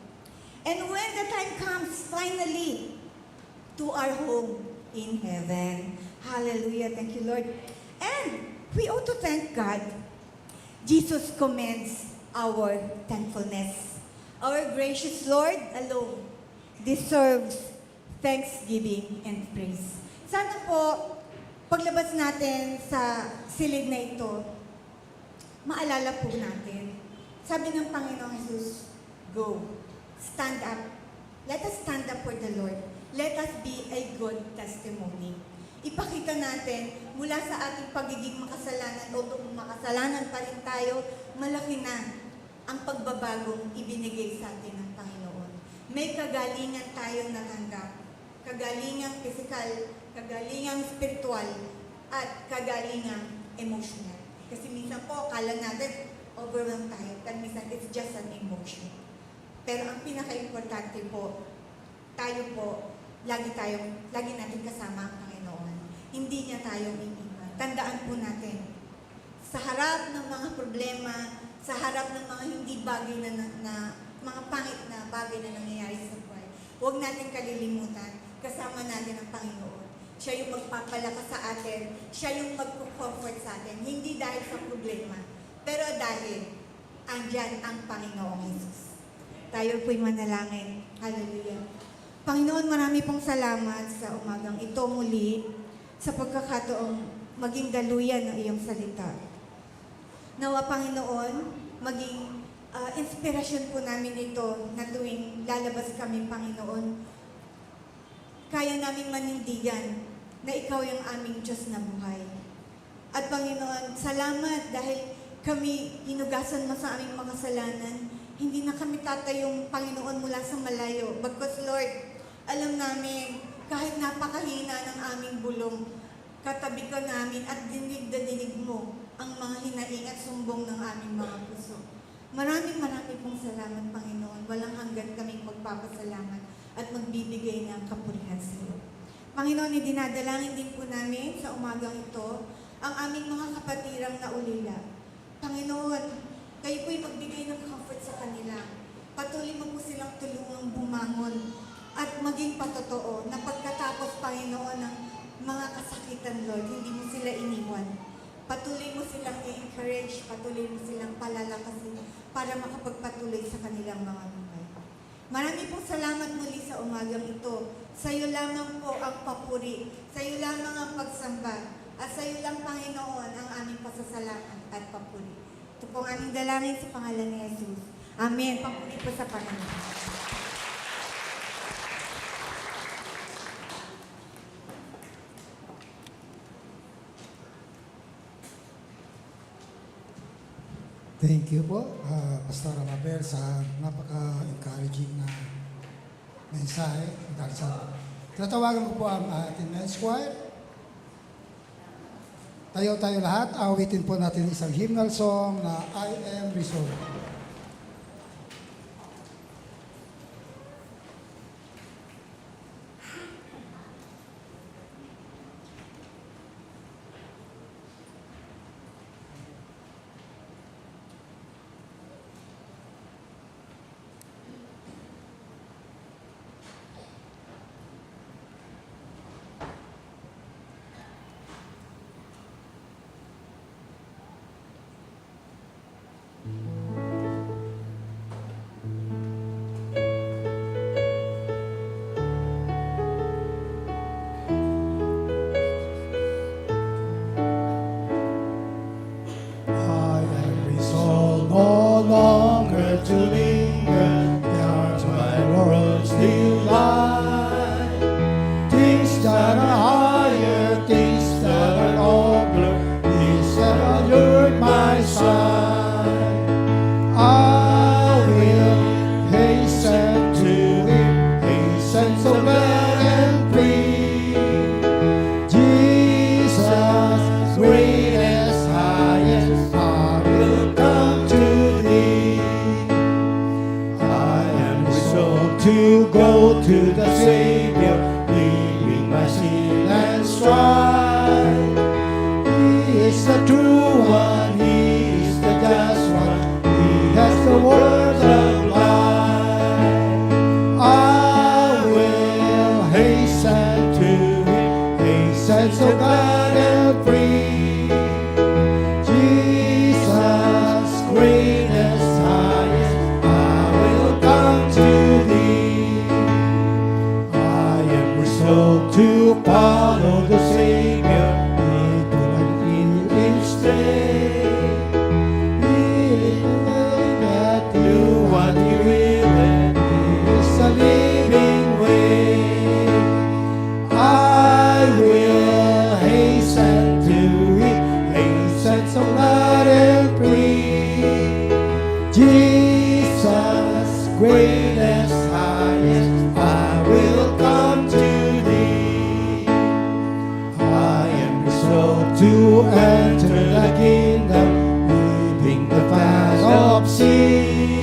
And when the time comes, finally, to our home in heaven. Hallelujah. Thank you, Lord. And we ought to thank God. Jesus commends our thankfulness. Our gracious Lord alone deserves thanksgiving and praise. Sana po, paglabas natin sa silid na ito, maalala po natin. Sabi ng Panginoong Jesus, go. Stand up. Let us stand up for the Lord. Let us be a good testimony. Ipakita natin mula sa ating pagiging makasalanan o makasalanan pa rin tayo, malaki na ang pagbabagong ibinigay sa atin ng Panginoon. May kagalingan tayong natanggap. Kagalingang physical, kagalingang spiritual, at kagalingang emotional. Kasi minsan po, akala natin, overwhelmed tayo. Pero minsan, it's just an emotion. Pero ang pinaka-importante po, tayo po, lagi natin kasama ang Panginoon. Hindi niya tayong iiwan. Tandaan po natin, sa harap ng mga problema, sa harap ng mga hindi bagay na mga pangit na bagay na nangyayari sa buhay, huwag natin kalilimutan, kasama natin ang Panginoon. Siya yung magpapalakas sa atin, siya yung magpo-comfort sa atin, hindi dahil sa problema, pero dahil andyan ang Panginoong Jesus. Tayo po'y manalangin. Hallelujah. Panginoon, marami pong salamat sa umagang ito muli sa pagkakataong maging daluyan ng iyong salita. Nawa, Panginoon, maging inspirasyon po namin ito na tuwing lalabas kami, Panginoon. Kaya naming manindigan na ikaw yung aming Diyos na buhay. At Panginoon, salamat dahil kami hinugasan mo sa aming mga kasalanan. Hindi na kami tatayong Panginoon mula sa malayo. Bagkus, Lord, alam namin, kahit napakahina ng aming bulong, katabi ka namin at dinig na dinig mo ang mga hinaing at sumbong ng aming mga puso. Maraming pong salamat, Panginoon. Walang hanggan kaming magpapasalamat at magbibigay ng kapurihan sa iyo. Panginoon, idinadalangin din po namin sa umagang ito ang aming mga kapatirang naulila. Panginoon, kayo po'y magbigay ng comfort sa kanila. Patuloy mo po silang tulungang bumangon at maging patotoo na pagkatapos, Panginoon, ng mga kasakitan, Lord, hindi mo sila iniwan. Patuloy mo silang i-encourage, patuloy mo silang palalakasin para makapagpatuloy sa kanilang mga buhay. Marami pong salamat muli sa umagang ito. Sa iyo lamang po ang papuri, sa iyo lamang ang pagsamba, at sa iyo lang, Panginoon, ang aming pasasalamat at papuri. Ito po ang aming dalangin sa pangalan ni Jesus. Amen. Papuri po sa Panginoon. Thank you po, Pastor Mabel, sa napaka-encouraging na mensahe. Tatawagan ko po ang ating men's choir. Tayo lahat, awitin po natin isang hymnal song na I Am Resolved. No longer to linger, there's my world's delight. Things that are higher, things that are nobler, things that allure my sight. I will hasten to Him, hasten so glad and free. Jesus, greatest, highest, I will come to Thee. I am resolved to go to the Savior, leaving my sin and strife. He is the true one, He is the just one, He has the words of life. I will hasten to Him, hasten so glad and free. Jesus, greatest, highest, I will come to Thee. I am resolved to follow the Savior, in each day. He is the way that do what He will, and He is the living way. I will hasten to Him, hasten so glad and free. Jesus, greatest, highest, I will come to Thee. I am resolved to enter the kingdom, leaving the path of sin.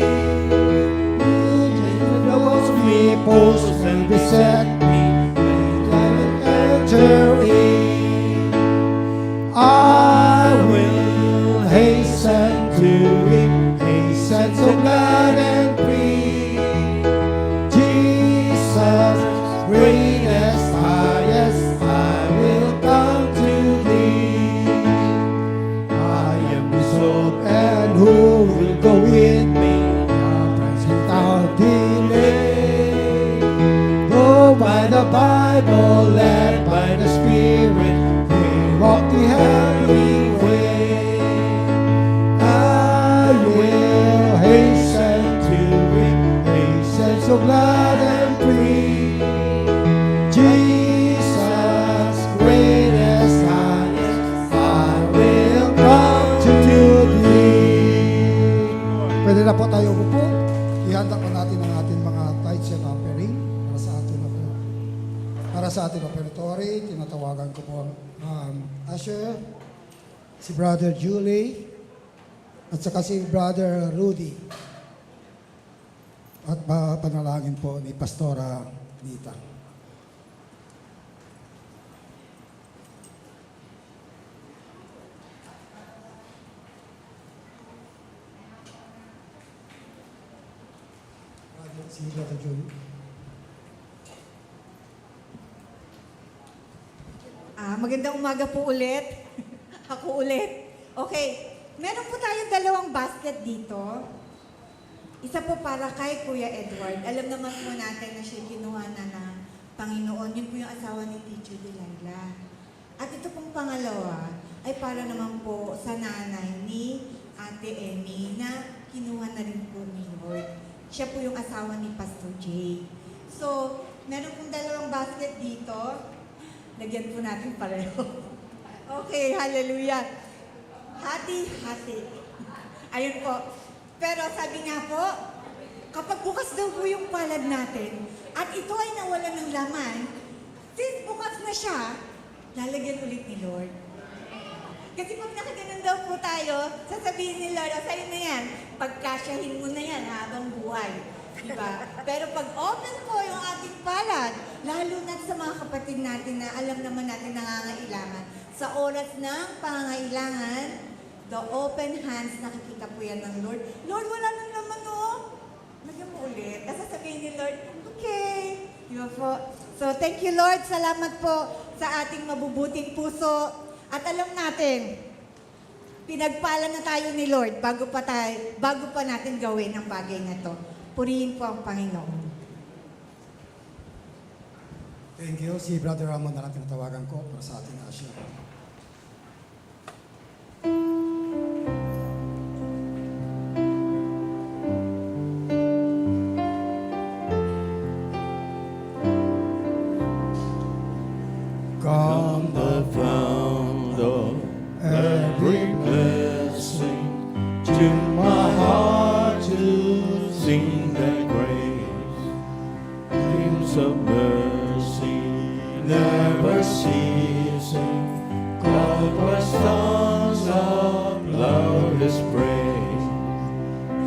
Those repose and beset me, and I will enter in. I will hasten to Him, hasten so glad and free. Jesus, greatest, highest, I will come to Thee. I am resolved, and who will go with me? Without delay. Though by the Bible, led by the Spirit, we walk the heavenly way. I will hasten to Him, hasten so glad and free. Jesus, greatest, highest, I will come to Thee. Pwede na po tayo upo. Ihanda po natin ang ating mga tithes and offering para sa ating operatory. Tinatawagan ko po ang usher, si Brother Julie. at saka si Brother Rudy. At panalangin po ni Pastora Nita. Si Brother Joey. Magandang umaga po ulit. Ako ulit. Okay, meron po tayong dalawang basket dito. Isa po para kay Kuya Edward. Alam naman po natin na siya kinuha na ng Panginoon. Yun po yung asawa ni Teacher Delilah. At ito pong pangalawa ay para naman po sa nanay ni Ate Emmy na kinuha na rin po ni Lord. Siya po yung asawa ni Pastor Jay. So, meron pong dalawang basket dito. Lagyan po natin pareho. Okay, hallelujah. Hati-hati. Ayun po. Pero sabi nga po, kapag bukas daw po yung palad natin, at ito ay nawalan ng laman, since bukas na siya, lalagyan ulit ni Lord. Kasi pag nakaganon daw po tayo, sasabihin ni Lord, o sa'yo na yan, pagkasyahin mo na yan habang buhay. Diba? Pero pag open po yung ating palad, lalo na sa mga kapatid natin na alam naman natin nangangailangan, sa oras ng pangangailangan, the open hands, nakikita po yan ng Lord. Lord, wala nang laman, oh. Lagyan mo ulit. Kasi sabihin ni Lord, okay. Diba po? So, thank you, Lord. Salamat po sa ating mabubuting puso. At alam natin, pinagpala na tayo ni Lord bago pa natin gawin ang bagay na to. Purihin po ang Panginoon. Thank you. Si Brother Ramon na lang tinatawagan ko para sa ating asya. Come the fount of every blessing, to my heart to sing that grace. Hymns of mercy never ceasing, called for songs of loudest praise.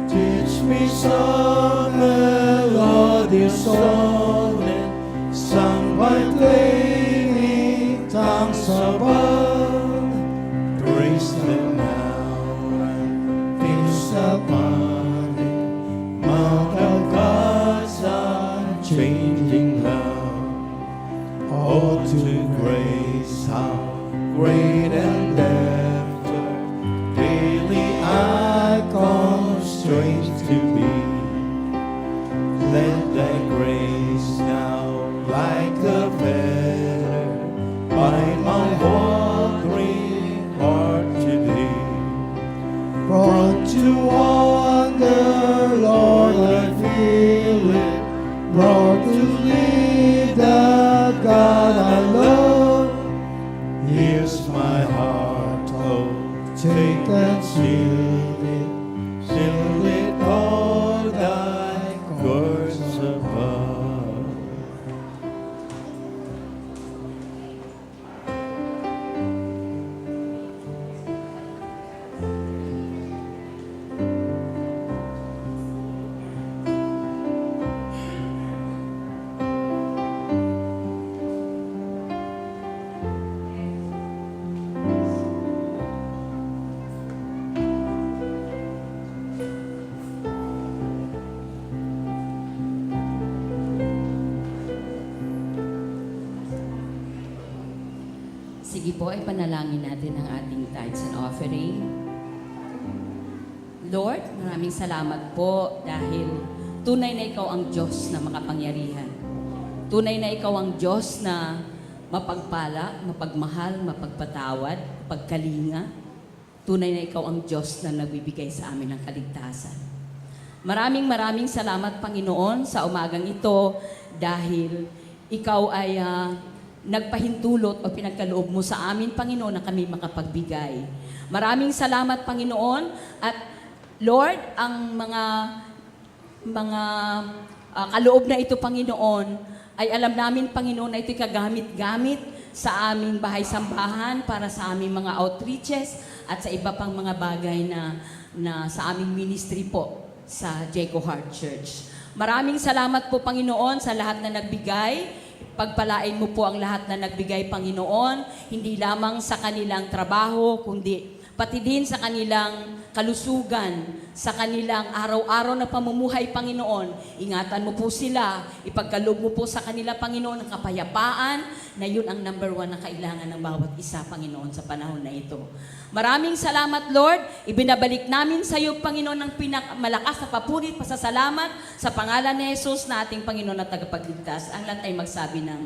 Teach me some melodious sonnet, sung by flaming tongues above. Praise them now and feast upon it, Mount of God's unchanging love. Oh, to grace, how great and ever daily I constrained to be. Let thy grace now, like a fetter, bind my wandering heart to thee. Prone to wander, Lord, I feel it, brought to leave the God I love. Here's my heart, oh, take and seal it all thy course above. Sige po, ay panalangin natin ang ating tithes and offering. Lord, maraming salamat po dahil tunay na ikaw ang Diyos na makapangyarihan. Tunay na ikaw ang Diyos na mapagpala, mapagmahal, mapagpatawad, pagkalinga. Tunay na ikaw ang Diyos na nagbibigay sa amin ng kaligtasan. Maraming salamat, Panginoon, sa umagang ito dahil ikaw ay nagpahintulot o pinagkaloob mo sa amin, Panginoon, na kami makapagbigay. Maraming salamat, Panginoon, at Lord, ang mga kaloob na ito, Panginoon, ay alam namin, Panginoon, na ito'y kagamit-gamit sa aming bahay-sambahan para sa aming mga outreaches at sa iba pang mga bagay na na sa aming ministry po sa Jayco Heart Church. Maraming salamat po, Panginoon, sa lahat na nagbigay. Pagpalain mo po ang lahat na nagbigay, Panginoon, hindi lamang sa kanilang trabaho, kundi pati din sa kanilang kalusugan, sa kanilang araw-araw na pamumuhay, Panginoon. Ingatan mo po sila, ipagkaloob mo po sa kanila, Panginoon, ang kapayapaan, na yun ang number 1 na kailangan ng bawat isa, Panginoon, sa panahon na ito. Maraming salamat, Lord. Ibinabalik namin sa iyo, Panginoon, ng pinakamalakas na papuri, pasasalamat sa pangalan ni Jesus na ating Panginoon at tagapagligtas. Ang lahat ay magsabi ng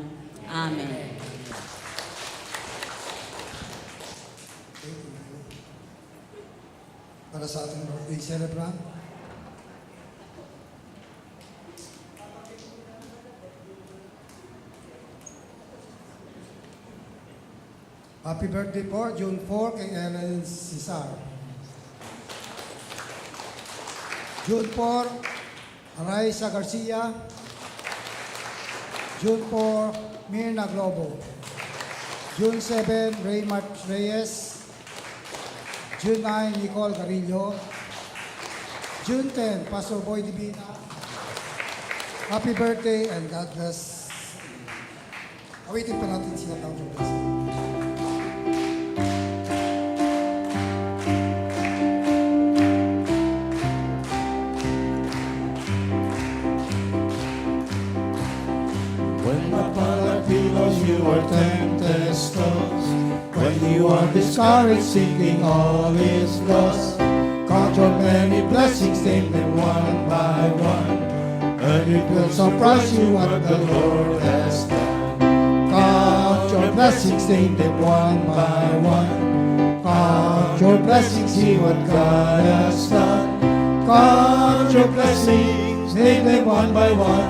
Amen. Para sa ating birthday celebrant. Happy birthday po, June 4, kay Ellen Cesar. June 4, Raisa Garcia. June 4, Mirna Globo. June 7, Raymart Reyes. June 9, Nicole Carillo. June 10, Pastor Boy Divina. Happy birthday and God bless. Awitin pa natin sila taong blessing. When upon the pillows you are tempted, tossed. When you are discouraged, thinking all is lost. Count your many blessings, name them one by one, and it will surprise you what the Lord has done. Count your blessings, name them one by one. Count your blessings, see what God has done. Count your blessings, name them one by one.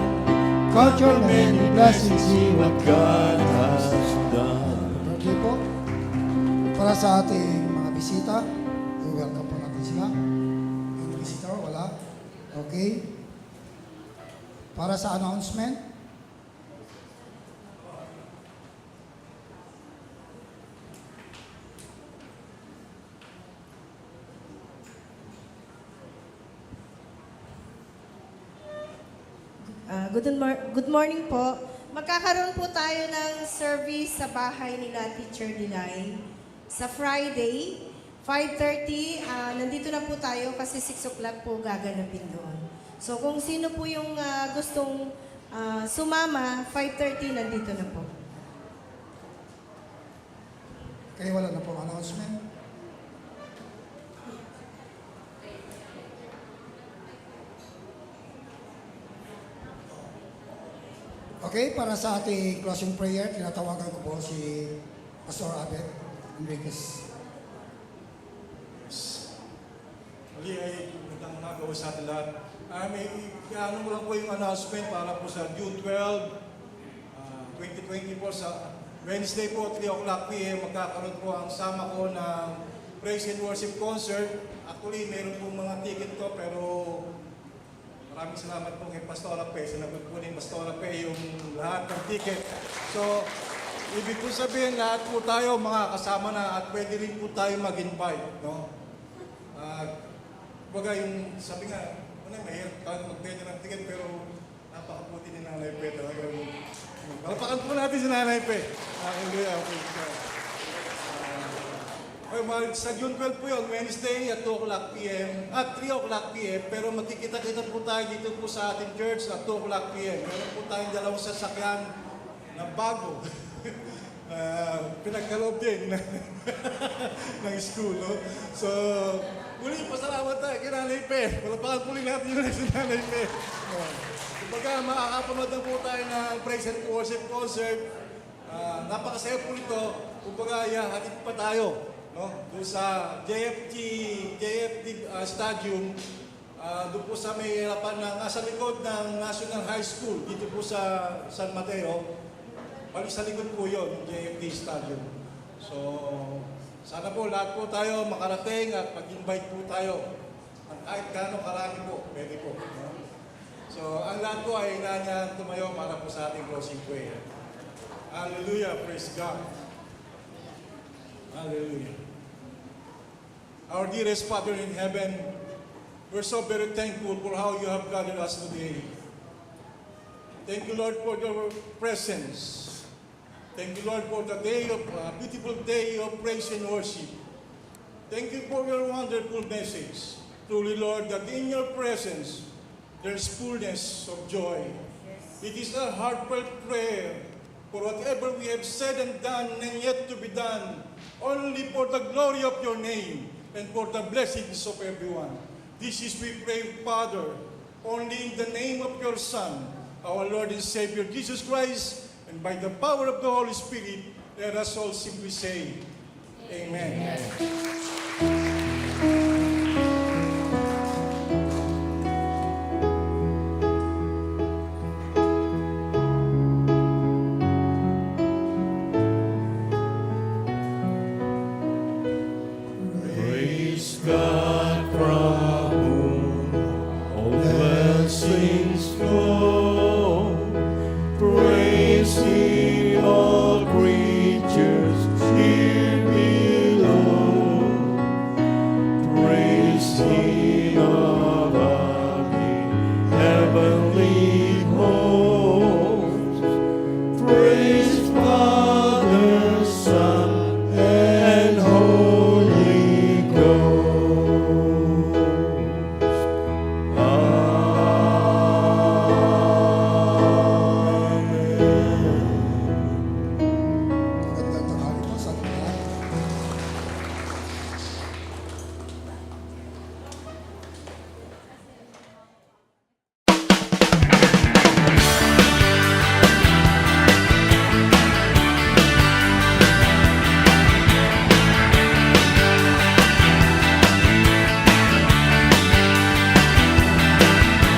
Count your many blessings, see what God has done. Birthday po. Para sa ating mga bisita, welcome po natin sila. Yung bisita, wala. Okay. Para sa announcement, Good morning po. Magkakaroon po tayo ng service sa bahay nila Teacher Dilay sa Friday, 5:30. Nandito na po tayo kasi 6 o'clock po gaganapin doon. So kung sino po yung gustong sumama, 5:30 nandito na po. kaya wala na po announcement. Okay, para sa ating closing prayer, tinatawagan ko po si Pastor Abel Enriquez. Muli ay magandang umaga sa atin lahat. May ano mo lang po yung announcement para po sa June 12, 2024 sa Wednesday po, 3 o'clock p.m. magkakaroon po ang sama ko ng Praise and Worship Concert. Actually, meron po mga ticket ko pero maraming salamat po kay Pastor Ape. Sinagot po ni Pastor Ape yung lahat ng ticket. So, ibig po sabihin, lahat po tayo mga kasama na at pwede rin po tayo mag-invite. No? Baga yung sabi nga, mahirap tayo mag-pwede ng ticket pero napakabuti ni Nanay Pe. Malapakan po natin si Nanay Pe. Hallelujah. Sa June 12 po yun, Wednesday at 2 o'clock p.m. at 3 o'clock p.m. Pero magkikita-kita po tayo dito po sa ating church at 2 o'clock p.m. Meron po tayong dalawang sasakyan na bago. Pinagkaloob din ng school. No? So, muli pasalamat tayo kay Nanay Pe. Palapakan po natin yun si Nanay Pe. Kumbaga, makakapanood na po tayo ng Praise and Worship Concert. Napakasaya po nito. Kumbaga, hatid pa tayo. No? Doon sa JFD Stadium, doon po sa may harapan ng, sa likod ng National High School, dito po sa San Mateo, balik sa likod po yun, yung JFD Stadium. So, sana po lahat po tayo makarating at mag-invite po tayo. Kahit gano'ng karami po, pwede po. No? So, ang lahat po ay kailangan tumayo para po sa ating closing prayer. Hallelujah, praise God. Hallelujah. our dearest Father in heaven, we're so very thankful for how you have gathered us today. Thank you, Lord, for your presence. Thank you, Lord, for the beautiful day of praise and worship. Thank you for your wonderful message. Truly, Lord, that in your presence, there's fullness of joy. It is a heartfelt prayer for whatever we have said and done and yet to be done, only for the glory of your name and for the blessings of everyone. This is, we pray, Father, only in the name of your Son, our Lord and Savior, Jesus Christ, and by the power of the Holy Spirit, let us all simply say, Amen. Praise God from whom all blessings flow. Praise Him, all creatures here below. Praise Him above the heavenly hosts. Praise Father, Son, and Holy Ghost. Magandang tanghali po sa ating lahat.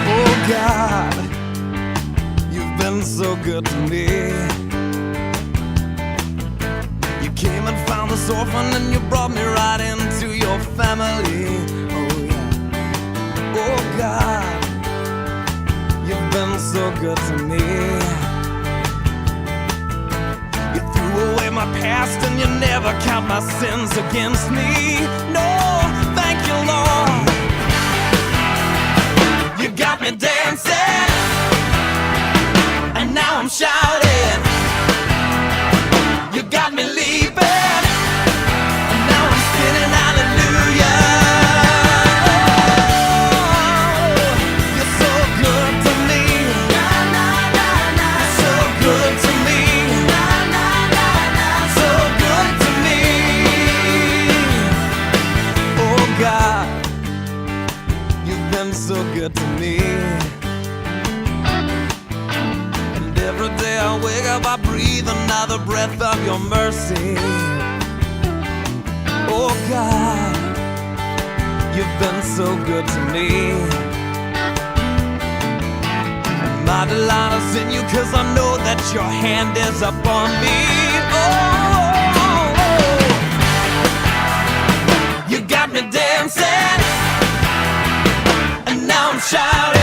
Oh God, you've been so good to me. You came and found this orphan and you brought me right into your family. Oh yeah. Oh God, you've been so good to me. You threw away my past and you never count my sins against me. No, thank you, Lord. You got me dancing, and now I'm shouting. You got me leaping, and now I'm spinning hallelujah. Oh, you're so good to me. You're so good to me. So good to me. Oh God, you've been so good to me. And every day I wake up, I breathe another breath of your mercy. Oh God, you've been so good to me. And my delight is in you, 'cause I know that your hand is upon me. Oh, you got me dancing, and now I'm shouting.